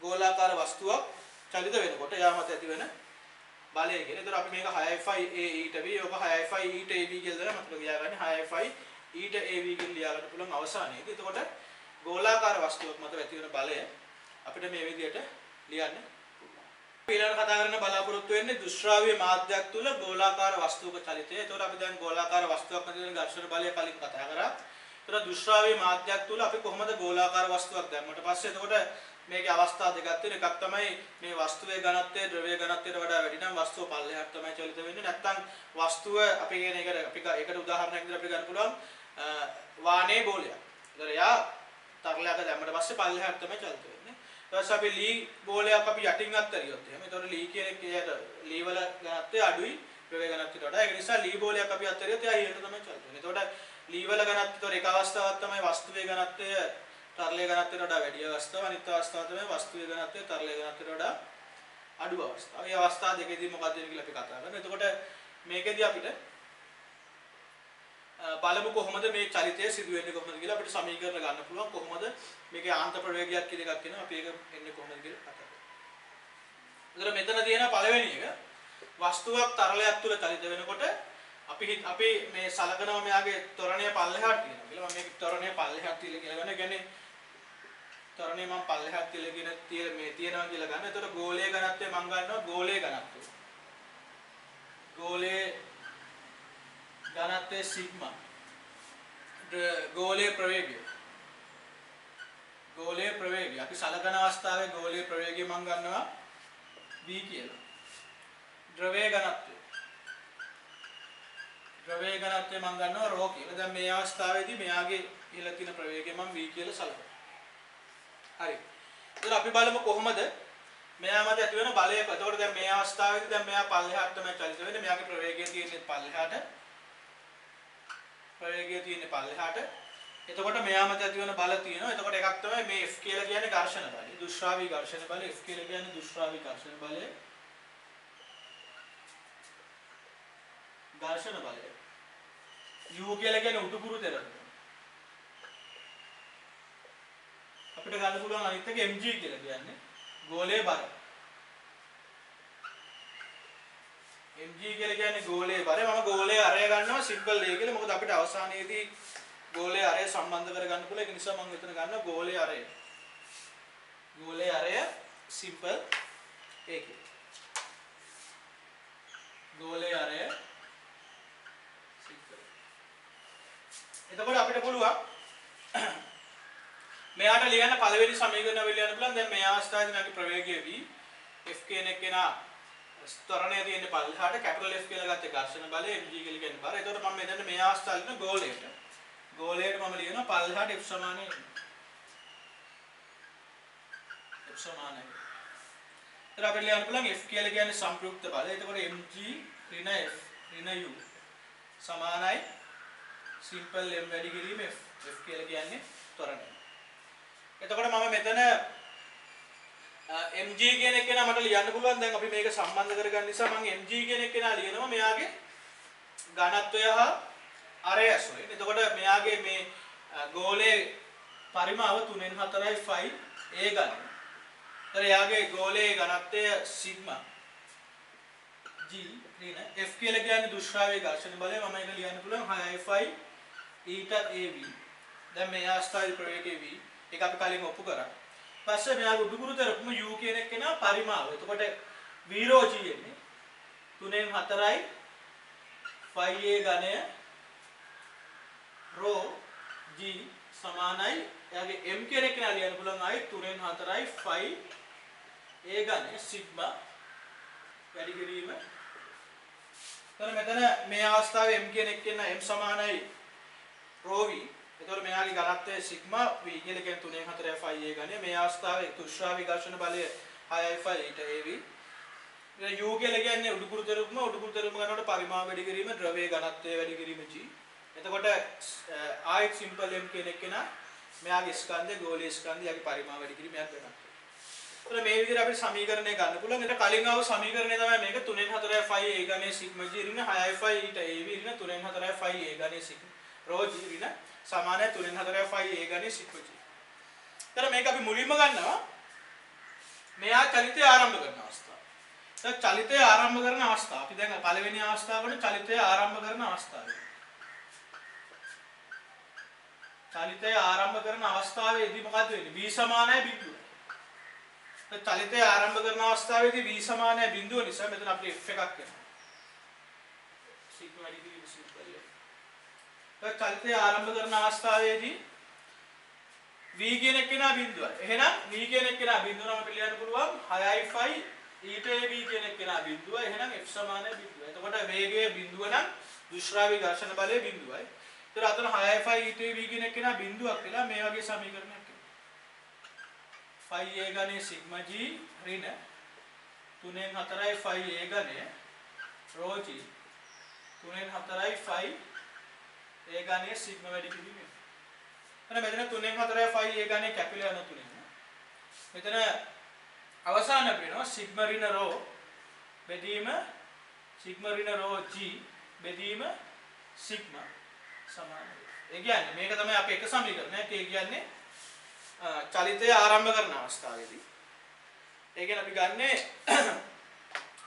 ගෝලාකාර වස්තුවක් චලිත වෙනකොට යා මත ඇති වෙන බලය කියන. ඒතර අපි මේක 6i a ඊට b ඔක 6i ඊට ab කියලා දාලා මතක තියාගන්න 6i ඊට ab කියලා ලියා ගන්න පුළුවන් අවසානයේදී. එතකොට ගෝලාකාර වස්තුවක් මත ඇති වෙන බලය අපිට මේ විදිහට ලියන්න පුළුවන්. ඊළඟට කතා කරන්න බලාපොරොත්තු වෙන්නේ දුෂ්ශ්‍රාව්‍ය මාධ්‍යයක් තුල ගෝලාකාර වස්තුවක චලිතය. ඒතකොට අපි දැන් ගෝලාකාර වස්තුවක් මත තියෙන ඝර්ෂණ බලය කලින් කතා කරා. ඒතර දුෂ්ශ්‍රාව්‍ය මාධ්‍යයක් තුල අපි කොහොමද ගෝලාකාර වස්තුවක් දැම්මට පස්සේ එතකොට මේකේ අවස්ථා දෙකක් තියෙනවා. එකක් තමයි මේ වස්තුවේ ඝනත්වය ද්‍රව්‍ය ඝනත්වයට වඩා වැඩි නම් වස්තුව පල්ලෙහාට තමයි චලිත වෙන්නේ. නැත්නම් වස්තුව අපි කියන එකට උදාහරණයක් විදිහට අපිට ගන්න පුළුවන් වානේ බෝලයක්. ඒතර යා තරලයක දැම්මට පස්සේ පල්ලෙහාට තමයි චලිත වෙන්නේ. ඊට පස්සේ අපි ලී බෝලයක් අපි යටින් අත්තරියොත් එහෙම. ඒතර ලී කියන එකේට ලී වල ඝනත්වය අඩුයි ද්‍රව්‍ය ඝනත්වයට වඩා. ඒක නිසා ලී බෝලයක් අපි අත්තරියොත් එයා ඉහළට තමයි චලිත වෙන්නේ. එතකොට ලී වල ඝනත්වය එක අවස්ථාවක් තමයි වස්තුවේ ඝනත්වය තරලයේ ඝනත්වයට වඩා වැඩි අවස්ථාව. අනිත් අවස්ථාව තමයි වස්තුවේ ඝනත්වය තරලයේ ඝනත්වයට වඩා අඩු අවස්ථාව. මේ අවස්ථා දෙකේදී මොකක්ද වෙන්නේ කියලා අපි කතා කරනවා. එතකොට මේකෙදී අපිට බලමු කොහොමද මේ චලිතය සිදු වෙන්නේ කොහොමද කියලා අපිට සමීකරණ ගන්න පුළුවන්. කොහොමද මේකේ ආන්ත ප්‍රවේගයක් කියලා එකක් එනවා. අපි ඒක එන්නේ කොහොමද කියලා කතා කරමු. එතකොට මෙතන තියෙන පළවෙනි එක වස්තුවක් තරලයක් තුල චලිත වෙනකොට අපි මේ සලකනවා මෙයාගේ ත්වරණය පල්ලෙහාට තියෙනවා කියලා. මම මේක ත්වරණය පල්ලෙහාට තියලා කියලා ගන්න. ඒ කියන්නේ ත්වරණය මම පල්ලෙහාට තියලාගෙන මේ තියනවා කියලා ගන්න. එතකොට ගෝලීය ඝනත්වය මම ගන්නවා ගෝලීය ඝනත්වය. ගෝලීය ඝනත්වය සිග්මා. ගෝලීය ප්‍රවේගය. ගෝලීය ප්‍රවේගය. අපි සලකන අවස්ථාවේ ගෝලීය ප්‍රවේගය මම ගන්නවා v කියලා. ද්‍රව්‍ය ඝනත්වය. ද්‍රව්‍ය ඝනත්වය මම ගන්නවා ρ කියලා. දැන් මේ අවස්ථාවේදී මෙයාගේ ඉහළ තියෙන ප්‍රවේගය මම v කියලා සලකනවා. හරි. එතකොට අපි බලමු කොහොමද මෙයා මත ඇති වෙන බලය. එතකොට දැන් මේ අවස්ථාවේදී දැන් මෙයා පල්ලෙහාට තමයි චලිත වෙන්නේ. මෙයාගේ ප්‍රවේගය තියෙන්නේ පල්ලෙහාට. ප්‍රවේගය තියෙන්නේ පල්ලෙහාට. එතකොට මෙයා මත ඇති වෙන බල තියෙනවා. එතකොට එකක් තමයි මේ F කියලා කියන්නේ ඝර්ෂණ බලය. දුෂ්ශ්‍රාවී ඝර්ෂණ බලය. F කියලා කියන්නේ දුෂ්ශ්‍රාවී ඝර්ෂණ බලය. ඝර්ෂණ බලය. U කියලා කියන්නේ උඩුකුරු තෙරප. අපිට ගන්න පුළුවන් අනිත් එක mg කියලා කියන්නේ ගෝලීය බර. mg කියලා කියන්නේ ගෝලීය බර. මම ගෝලීය අරය ගන්නවා සිම්පල් a කියලා. මොකද අපිට අවසානයේදී ගෝලීය අරය සම්බන්ධ කරගන්න පුළුවන්. ඒක නිසා මම මෙතන ගන්නවා ගෝලීය අරය. ගෝලීය අරය සිම්පල් a කියලා. ගෝලීය අරය එතකොට අපිට පුළුවන් මෙයාට ලියන්න පළවෙනි සමීකරණය වෙල ලියන්න පුළුවන්. දැන් මේ අවස්ථාවේදී මගේ ප්‍රවේගය v f කියන එකේනා ත්වරණය තියෙන්නේ පල්ලෙහාට කැපිටල් F කියලා ගත්තේ ඝර්ෂණ බලය mg කියලා කියන්නේ බර. එතකොට මම මෙතන මේ අවස්ථාවේ ලියන ගෝලයට. ගෝලයට මම ලියනවා පල්ලෙහාට f සමානයි. f සමානයි. එතකොට අපිට ලියන්න පුළුවන් f කියලා කියන්නේ සංප්‍රයුක්ත බලය. එතකොට mg ඍණ f ඍණ u සමානයි සිම්පල් m වැඩි කිරීම f. f කියලා කියන්නේ ත්වරණය. එතකොට මම මෙතන mg කියන එක නා මට ලියන්න පුළුවන්. දැන් අපි මේක සම්බන්ධ කරගන්න නිසා මම mg කියන එක නා ලියනවා මෙයාගේ ඝනත්වය හා අරය ඇසුරෙන්. එතකොට මෙයාගේ මේ ගෝලයේ පරිමාව 3 4යි 5 a ගන්න. එතකොට එයාගේ ගෝලයේ ඝනත්වය සිග්මා g ඍණ f කියලා කියන්නේ දුෂ්ශ්‍රාවී ඝර්ෂණ බලය. මම ඒක ලියන්න පුළුවන් 6i 5 ඊට av. දැන් මේ අවස්ථාවේ ප්‍රවේගය v. ඒක අපි කලින් ඔප්පු කරා. පස්සේ මෙයා උඩුකුරු තරපම u කියන එක නා පරිමාව. එතකොට v rho g එන්නේ 3න් 4යි phi a ඝනය rho g සමානයි එයාගේ m කියන එක නා ලියන්න පුළුවන් ආයි 3න් 4යි phi a ඝනය sigma වැඩි කිරීම. එතන මෙතන මේ අවස්ථාවේ m කියන එක කියන m සමානයි rho v. එතකොට මෙයාගේ ඝනත්වය sigma v කියලා කියන 3න් 4යි phi a ඝනය. මේ අවස්ථාවේ තුෂ්‍රාවී ඝර්ෂණ බලය 6යි phi ඊට av. u කියලා කියන්නේ උඩුකුරු තෙරුම ගන්නකොට පරිමාව වැඩි කිරීම ද්‍රවයේ ඝනත්වය වැඩි කිරීම g. එතකොට ආයෙත් සිම්පල් m කියන එක නා මෙයාගේ ස්කන්ධය ගෝලීය ස්කන්ධයගේ පරිමාව වැඩි කිරීම යක් වෙනවා. එතකොට මේ විදිහට අපිට සමීකරණය ගන්න පුළුවන්. ඊට කලින් ආව සමීකරණය තමයි මේක 3න් 4යි phi a ඝනය sigma g ඍණ 6යි phi ඊට av ඍණ 3න් 4යි phi a ඝනය sigma rho g ඍණ සමානයි 3න් 4යි phi a ඝනය sigma g. එතන මේක අපි මුලින්ම ගන්නවා මෙයා චලිතය ආරම්භ කරන අවස්ථාව. දැන් චලිතය ආරම්භ කරන අවස්ථාව. අපි දැන් පළවෙනි අවස්ථාවනේ චලිතය ආරම්භ කරන අවස්ථාව. චලිතය ආරම්භ කරන අවස්ථාවේදී මොකද වෙන්නේ? v සමානයි බිඳුව. දැන් චලිතය ආරම්භ කරන අවස්ථාවේදී v සමානයි බිඳුව නිසා මෙතන අපිට f එකක් එනවා. සිග්මා වැඩි කිරීම සිද්ධ. දැන් චලිතය ආරම්භ කරන අවස්ථාවේදී v කියන එක නා බිඳුවයි. එහෙනම් v කියන එක නා බිඳුව නම් අපිට ලියන්න පුළුවන් 6යි phi ඊට av කියන එක නා බිඳුව. එහෙනම් f සමානයි බිඳුව. එතකොට වේගයේ බිඳුව නම් දුෂ්‍රාවී ඝර්ෂණ බලය බිඳුවයි. ඒතර අතන 6යි phi ඊට av කියන එක නා බිඳුවක් කියලා මේ වගේ සමීකරණයක් එනවා. phi a ඝනය sigma g ඍණ 3න් 4යි phi a ඝනය rho g 3න් 4යි phi a ඝනය sigma වැඩි කිරීම. එතන මෙතන 3න් 4යි phi a ඝනය කැපිලා යන 3න්. මෙතන අවසාන වෙනවා sigma ඍණ rho බෙදීම sigma ඍණ rho g බෙදීම sigma සමානයි. ඒ කියන්නේ මේක තමයි අපේ එක සමීකරණයක්. ඒ කියන්නේ චලිතය ආරම්භ කරන අවස්ථාවේදී. ඒ කියන්නේ අපි ගන්නේ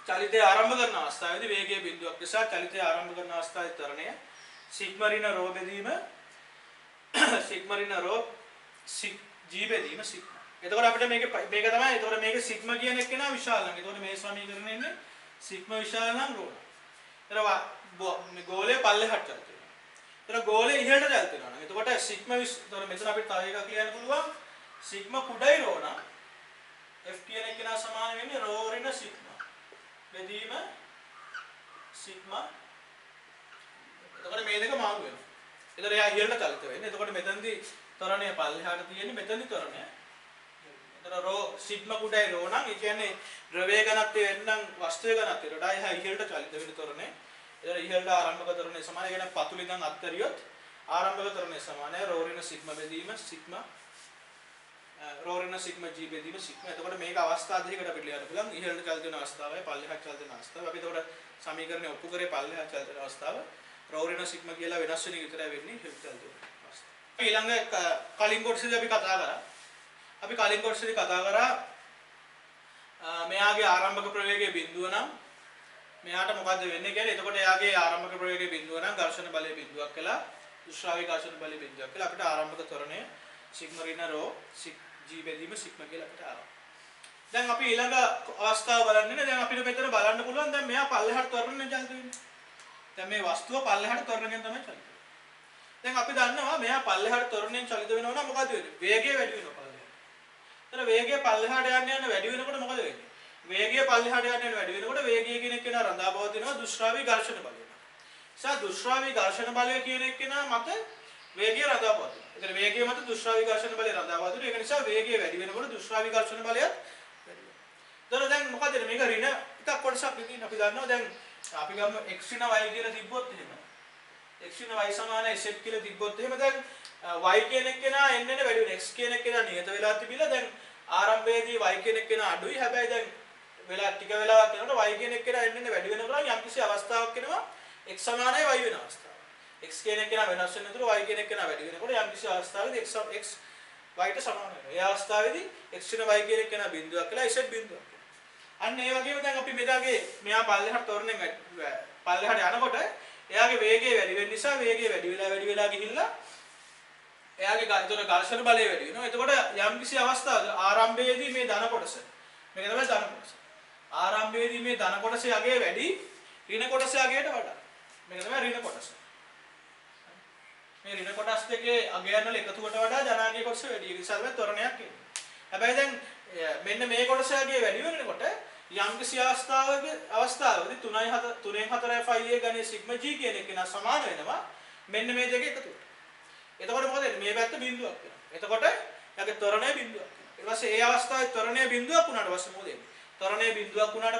චලිතය ආරම්භ කරන අවස්ථාවේදී වේගයේ බිඳුවක් නිසා චලිතය ආරම්භ කරන අවස්ථාවේ ත්වරණය sigma ඍණ rho බෙදීම sigma ඍණ rho g බෙදීම sigma. එතකොට අපිට මේක තමයි. එතකොට මේක sigma කියන එක නා විශාල නම්. එතකොට මේ සමීකරණය ඉන්නේ sigma විශාල නම් rho. එතන මේ ගෝලයේ පල්ලෙහාට චලිත වෙනවා. එතන ගෝලයේ ඉහළට චලිත වෙනවා නම්. එතකොට sigma එතකොට මෙතන අපිට තව එකක් ලියන්න පුළුවන්. sigma කුඩයි rho නම් f කියන එක නා සමාන වෙන්නේ rho ඍණ sigma බෙදීම sigma. එතකොට මේ දෙක මාරු වෙනවා. එතකොට එයා ඉහළට චලිත වෙන්නේ. එතකොට මෙතනදී ත්වරණය පල්ලෙහාට තියෙන්නේ මෙතනදී ත්වරණය. එතන rho sigma කුඩයි rho නම් ඒ කියන්නේ ද්‍රවයේ ඝනත්වය වෙනනම් වස්තුවේ ඝනත්වයට වඩා එහා ඉහළට චලිත වෙන ත්වරණය. එතන ඉහළට ආරම්භක ත්වරණය සමානයි. ඒ කියන්නේ පතුල ඉඳන් අත්තරියොත් ආරම්භක ත්වරණය සමානයි rho ඍණ sigma බෙදීම sigma rho ඍණ sigma g බෙදීම sigma. එතකොට මේක අවස්ථා දෙකකට අපිට ලියන්න පුළුවන්. ඉහළට චලිත වෙන අවස්ථාවයි පල්ලෙහාට චලිත වෙන අවස්ථාවයි. අපි එතකොට සමීකරණය ඔප්පු කරේ පල්ලෙහාට චලිත වෙන අවස්ථාව. rho ඍණ sigma කියලා වෙනස් වෙන එක විතරයි වෙන්නේ ඉහළට චලිත වෙන අවස්ථාව. ඊළඟ කලින් කොටසේදී අපි කතා කරා. මෙයාගේ ආරම්භක ප්‍රවේගයේ බිඳුව නම් මෙයාට මොකද්ද වෙන්නේ කියලා. එතකොට එයාගේ ආරම්භක ප්‍රවේගයේ බිඳුව නම් ඝර්ෂණ බලයේ බිඳුවක් කියලා දුෂ්‍රාවී ඝර්ෂණ බලයේ බිඳුවක් කියලා අපිට ආරම්භක ත්වරණය sigma ඍණ rho g බෙදීම sigma කියලා අපිට ආවා. දැන් අපි ඊළඟ අවස්ථාව බලන්නේ. දැන් අපිට මෙතන බලන්න පුළුවන් දැන් මෙයා පල්ලෙහාට ත්වරණයෙන් චලිත වෙන්නේ. දැන් මේ වස්තුව පල්ලෙහාට ත්වරණයෙන් තමයි චලිත වෙන්නේ. දැන් අපි දන්නවා මෙයා පල්ලෙහාට ත්වරණයෙන් චලිත වෙනවා නම් මොකද වෙන්නේ? වේගය වැඩි වෙනවා. වේගය පල්ලෙහාට යන්න වැඩි වෙනකොට මොකද වෙන්නේ? වේගය පල්ලෙහාට යන්න වැඩි වෙනකොට වේගය කියන එක නා රඳා පවතිනවා දුෂ්‍රාවී ඝර්ෂණ බලය. නිසා දුෂ්‍රාවී ඝර්ෂණ බලය කියන එක නා මත වේගය රඳා පවතිනවා. එතන වේගය මත දුෂ්‍රාවී ඝර්ෂණ බලය රඳා පවතිනවා. ඒක නිසා වේගය වැඩි වෙනකොට දුෂ්‍රාවී ඝර්ෂණ බලයත් වැඩි වෙනවා. දැන් මොකද මේක ඍණ එකක් කොටසක් විදිහින් අපි දන්නවා. දැන් අපි ගමු x ඍණ y කියලා තිබ්බොත් එහෙම x ඍණ y සමාන z කියලා තිබ්බොත් එහෙම දැන් y කියන එක නා එන්නේ වැඩි වෙන x කියන එක නා නියත වෙලා තිබිලා දැන් ආරම්භයේදී y කියන එක නා අඩුයි. හැබැයි දැන් වෙලා ටික වෙලාවක් යනකොට y කියන එක නා එන්නේ වැඩි වෙනකොට යම්කිසි අවස්ථාවක් එනවා x සමානයි y වෙන අවස්ථාව. x කියන එක නා වෙනස් වෙන තුරු y කියන එක නා වැඩි වෙනකොට යම්කිසි අවස්ථාවකදී x y ට සමාන වෙනවා. ඒ අවස්ථාවේදී x ඍණ y කියන එක නා බිඳුවක් කියලා z බිඳුවක්. අන්න ඒ වගේම දැන් අපි මෙයා පල්ලෙහාට තොරණෙන් පල්ලෙහාට යනකොට එයාගේ වේගය වැඩි වෙන නිසා වේගය වැඩි වෙලා ගිහිල්ලා එයාගේ ඝර්ෂණ බලය වැඩි වෙනවා. එතකොට යම්කිසි අවස්ථාවක ආරම්භයේදී මේ ධන කොටස මේක තමයි ධන කොටස. ආරම්භයේදී මේ ධන කොටසේ අගය වැඩි ඍණ කොටසේ අගයට වඩා. මේක තමයි ඍණ කොටස. මේ ඍණ කොටස් දෙකේ අගයන් වල එකතුවට වඩා ධනාගය කොටස වැඩි. ඒ නිසා තමයි ත්වරණයක් එන්නේ. හැබැයි දැන් මෙන්න මේ කොටසේ අගය වැඩි වෙනකොට යම්කිසි අවස්ථාවකදී 3න් 4යි 5 ගණයේ සිග්මා g කියන එක නා සමාන වෙනවා මෙන්න මේ දෙක එකතුවට. එතකොට මොකද වෙන්නේ? මේ පැත්ත බිඳුවක් වෙනවා. එතකොට යාගේ ත්වරණය බිඳුවක් වෙනවා. ඊට පස්සේ ඒ අවස්ථාවේ ත්වරණය බිඳුවක් වුණාට පස්සේ මොකද වෙන්නේ? ත්වරණය බිඳුවක් වුණාට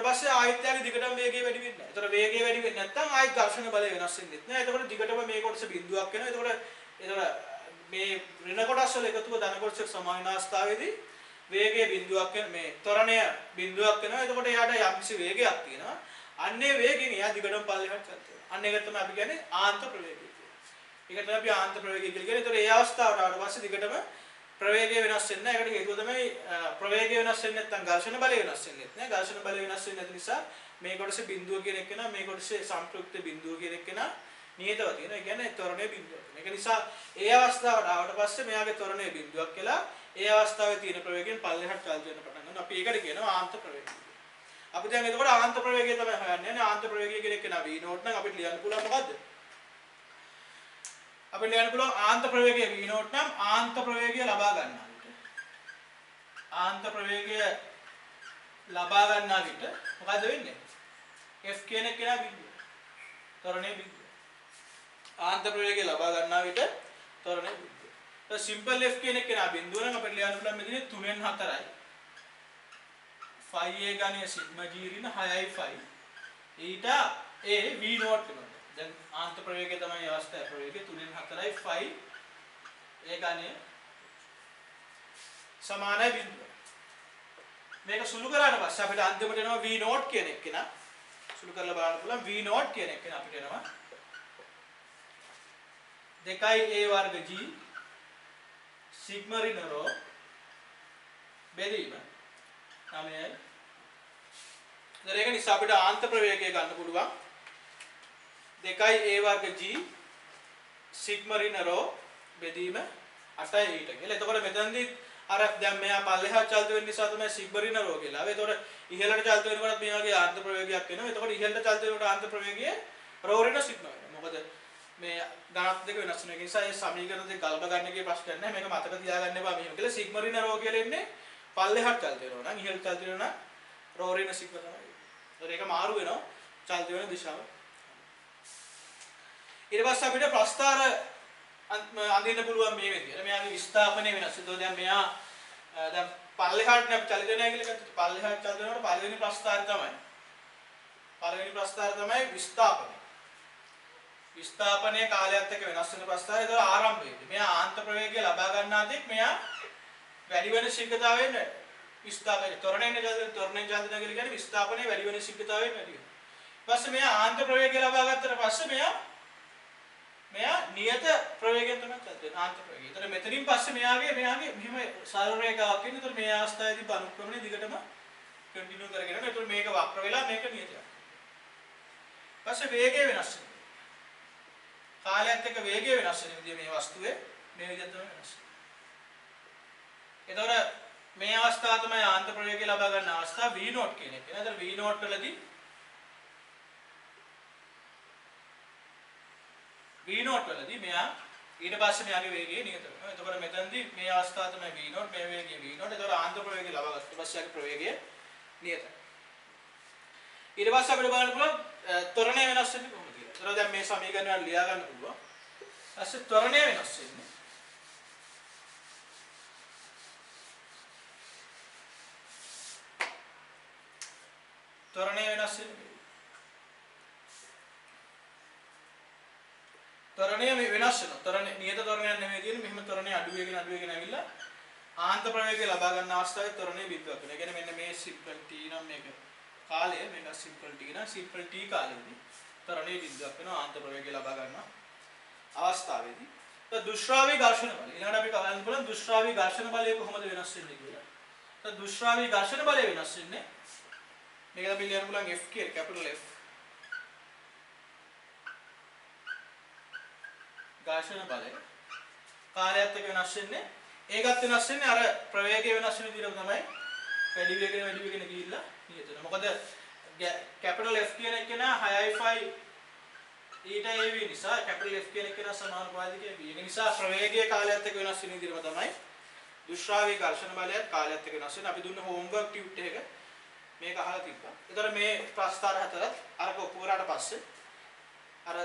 පස්සේ ආයෙත් යාගේ දිගටම වේගය වැඩි වෙන්නේ නැහැ. ඒතර වේගය වැඩි වෙන්නේ නැත්නම් ආයෙත් ඝර්ෂණ බලය වෙනස් වෙන්නේ නැහැ. එතකොට දිගටම මේ කොටස බිඳුවක් වෙනවා. එතකොට මේ ඍණ කොටස් වල එකතුව ධන කොටසට සමාන වෙන අවස්ථාවේදී වේගය බිඳුවක් වෙන මේ ත්වරණය බිඳුවක් වෙනවා. එතකොට එයාට යම්කිසි වේගයක් තියෙනවා. අන්නේ වේගෙන් එයා දිගටම පල්ලෙහාට චලිත වෙනවා. අන්න ඒක තමයි අපි කියන්නේ ආන්ත ප්‍රවේගය කියලා. ඒකට අපි ආන්ත ප්‍රවේගය කියලා කියන්නේ. ඒතකොට ඒ අවස්ථාවට ආවට පස්සේ දිගටම ප්‍රවේගය වෙනස් වෙන්නේ නැහැ. ඒකට හේතුව තමයි ප්‍රවේගය වෙනස් වෙන්නේ නැත්නම් ඝර්ෂණ බලය වෙනස් වෙන්නේ නැහැ. ඝර්ෂණ බලය වෙනස් වෙන්නේ නැති නිසා මේ කොටසේ බිඳුව කියන එක නා මේ කොටසේ සංප්‍රයුක්ත බිඳුව කියන එක නා නියතව තියෙනවා. ඒ කියන්නේ ත්වරණයේ බිඳුවක්. ඒක නිසා ඒ අවස්ථාවට ආවට පස්සේ මෙයාගේ ත්වරණයේ බිඳුවක් කියලා ඒ අවස්ථාවේ තියෙන ප්‍රවේගයෙන් පල්ලෙහාට චලිත වෙන්න පටන් ගන්නවා. අපි ඒකට කියනවා ආන්ත ප්‍රවේගය. අපි දැන් එතකොට ආන්ත ප්‍රවේගය තමයි හොයන්නේ. ආන්ත ප්‍රවේගය කියන එක නා v නෝට් නම් අපිට ලියන්න පුළුවන් මොකද්ද? අපිට ලියන්න පුළුවන් ආන්ත ප්‍රවේගය v නෝට් නම් ආන්ත ප්‍රවේගය ලබා ගන්නවා. ආන්ත ප්‍රවේගය ලබා ගන්නා විට මොකද වෙන්නේ? F කියන එක නා බිඳුව. ත්වරණයේ බිඳුව. ආන්ත ප්‍රවේගය ලබා ගන්නා විට ත්වරණයේ බිඳුව. તો සිම්පල් F කියන එක නා බිඳුව නම් අපිට ලියන්න පුළුවන් මෙතන 3න් 4යි 5a ගණයේ සිග්මා g ඍණ 6යි 5 ඊට a v නෝට් වෙනවා. දැන් ආන්ත ප්‍රවේගය තමයි අවස්ථාවේ ප්‍රවේගය 3න් 4යි 5 a ගණයේ සමානයි බිඳුව. මේක සුළු කරාට පස්සේ අපිට අන්තිමට එනවා v නෝට් කියන එක නා සුළු කරලා බලන්න පුළුවන් v නෝට් කියන එක නා අපිට එනවා 2a වර්ග g සිග්මා ඍණ රෝ බෙදීම 9යි. දැන් ඒක නිසා අපිට ආන්ත ප්‍රවේගය ගන්න පුළුවන් 2a වර්ග g සිග්මා ඍණ රෝ බෙදීම 8යි ඊට කියලා. එතකොට මෙතනදී අර දැන් මෙයා පල්ලෙහා චලිත වෙන්න නිසා තමයි සිග්මා ඍණ රෝ කියලා. එතකොට ඉහළට චලිත වෙනකොට මේ වගේ ආන්ත ප්‍රවේගයක් එනවා. එතකොට ඉහළට චලිත වෙනකොට ආන්ත ප්‍රවේගය රෝ ඍණ සිග්මා වෙනවා. මොකද මේ ධනාත්මක දෙක වෙනස් වෙන නිසා ඒ සමීකරණ දෙක ගල්ප ගන්න එකේ ප්‍රශ්නයක් නැහැ. මේක මතක තියාගන්න එපා මෙහෙම කියලා. සිග්මා ඍණ රෝ කියලා එන්නේ පල්ලෙහාට චලිත වෙනවා නම් ඉහළට චලිත වෙනවා නම් රෝ ඍණ සිග්මා තමයි. ඒතර ඒක මාරු වෙනවා චලිත වෙන දිශාව. ඊට පස්සේ අපිට ප්‍රස්ථාර අඳින්න පුළුවන් මේ විදිහට. මෙයාගේ විස්ථාපනය වෙනස්. ඒතකොට දැන් මෙයා දැන් පල්ලෙහාට නම් චලිත වෙනවා කියලා ගත්තොත් පල්ලෙහාට චලිත වෙනකොට පළවෙනි ප්‍රස්ථාරය තමයි විස්ථාපනය. විස්ථාපනයේ කාලයත් එක්ක වෙනස් වෙන ප්‍රස්ථාරය. ඒක ආරම්භයේදී මෙයා ආන්ත ප්‍රවේගය ලබා ගන්නා තෙක් මෙයා වැඩි වෙන ශීඝ්‍රතාවයෙන් විස්ථාපනය ත්වරණයෙන් චලිත කියලා කියන්නේ විස්ථාපනයේ වැඩි වෙන ශීඝ්‍රතාවයෙන් වැඩි වෙනවා. ඊට පස්සේ මෙයා ආන්ත ප්‍රවේගය ලබා ගත්තට පස්සේ මෙයා නියත ප්‍රවේගයෙන් තමයි චලිත වෙන්නේ ආන්ත ප්‍රවේගය. ඒතර මෙතනින් පස්සේ මෙයාගේ මෙහෙම සරල රේඛාවක් එන්නේ. ඒතර මේ අවස්ථාවේදී අනුක්‍රමණය දිගටම කන්ටිනියු කරගෙන යනවා. ඒතර මේක වක්‍ර වෙලා මේක නියතයක්. පස්සේ වේගය වෙනස් වෙනවා. කාලයත් එක්ක වේගය වෙනස් වෙන විදිහ මේ වස්තුවේ මේ විදිහට තමයි වෙනස් වෙන්නේ. ඒතර මේ අවස්ථාව තමයි ආන්ත ප්‍රවේගය ලබා ගන්න අවස්ථාව v නෝට් කියන එක. නේද? v නෝට් වලදී මෙයා ඊට පස්සේ මෙයාගේ වේගය නියත වෙනවා. එතකොට මෙතනදී මේ අවස්ථාව තමයි v නෝට් මේ වේගය v නෝට්. එතකොට ආන්ත ප්‍රවේගය ලබා ගන්න පස්සේ යාගේ ප්‍රවේගය නියතයි. ඊට පස්සේ අපිට බලන්න පුළුවන් ත්වරණය වෙනස් වෙන්නේ කොහොමද කියලා. එතකොට දැන් මේ සමීකරණය ලියා ගන්න පුළුවන්. ඊපස්සේ ත්වරණය වෙනස් වෙන්නේ ත්වරණය වෙනස් වෙන්නේ ත්වරණය මේ වෙනස් වෙනවා. ත්වරණය නියත ත්වරණයක් නෙමෙයි තියෙන්නේ. මෙහෙම ත්වරණය අඩු වෙගෙන ඇවිල්ලා ආන්ත ප්‍රවේගය ලබා ගන්න අවස්ථාවේ ත්වරණය බිඳුවක් වෙනවා. ඒ කියන්නේ මෙන්න මේ සිම්පල් t නම් මේක කාලය මේක සිම්පල් t නම් සිම්පල් t කාලෙදී ත්වරණය බිඳුවක් වෙනවා ආන්ත ප්‍රවේගය ලබා ගන්න අවස්ථාවේදී. දුෂ්‍රාවී ඝර්ෂණ බලය. ඊළඟට අපි බලන්න පුළුවන් දුෂ්‍රාවී ඝර්ෂණ බලය කොහොමද වෙනස් වෙන්නේ කියලා. දුෂ්‍රාවී ඝර්ෂණ බලය වෙනස් වෙන්නේ මේක අපි ලියන්න පුළුවන් F කියලා කැපිටල් F. ඝර්ෂණ බලය කාලයත් එක්ක වෙනස් වෙන්නේ. ඒකත් වෙනස් වෙන්නේ අර ප්‍රවේගය වෙනස් වෙන විදිහට තමයි වැඩි වෙගෙන ගිහිල්ලා නියතන. මොකද කැපිටල් F කියන එක නා 6යි 5 ඊට AV නිසා කැපිටල් F කියන එක නා සමානුපාතිකයි B. ඒ නිසා ප්‍රවේගයේ කාලයත් එක්ක වෙනස් වෙන විදිහම තමයි දුෂ්‍රාවී ඝර්ෂණ බලයත් කාලයත් එක්ක වෙනස් වෙන. අපි දුන්න හෝම්වර්ක් ටියුට් එක මේක අහලා තිබ්බා. ඒතර මේ ප්‍රස්ථාර හතරත් අරක ඔප්පු කරාට පස්සේ අර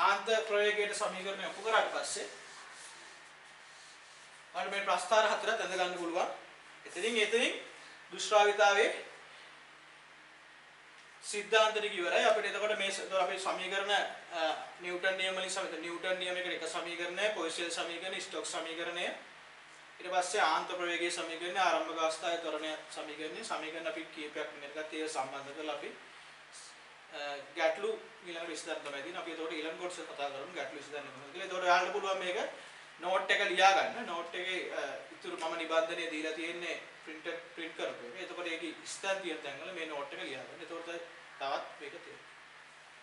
ආන්ත ප්‍රවේගයේ සමීකරණය ඔප්පු කරාට පස්සේ අර මේ ප්‍රස්ථාර හතරත් ඇඳ ගන්න පුළුවන්. එතනින් දුෂ්‍රාවිතාවේ සිද්ධාන්ත ටික ඉවරයි. අපිට එතකොට මේ අපේ සමීකරණ නිව්ටන් නියම වලින් සමීකරණ නිව්ටන් නියමයකට එක සමීකරණය, පොයිසෙල් සමීකරණය, ස්ටොක්ස් සමීකරණය, ඊට පස්සේ ආන්ත ප්‍රවේගයේ සමීකරණය, ආරම්භක අවස්ථාවේ ත්වරණය සමීකරණ අපි කීපයක් මෙතනකට ඒ සම්බන්ධ කරලා අපි ගැටලු ඊළඟ විස්තර තමයි තියෙන්නේ. අපි එතකොට ඊළඟ කොටස කතා කරමු ගැටලු විස්තර කරනවා කියලා. එතකොට ඔයාලට පුළුවන් මේක නෝට් එක ලියා ගන්න. නෝට් එකේ ඉතුරු මම නිබන්ධනය දීලා තියෙන්නේ print කරපු එක. එතකොට ඒකේ ස්ථාන තියෙන තැන්වල මේ නෝට් එක ලියා ගන්න. එතකොට තවත් මේක තියෙනවා.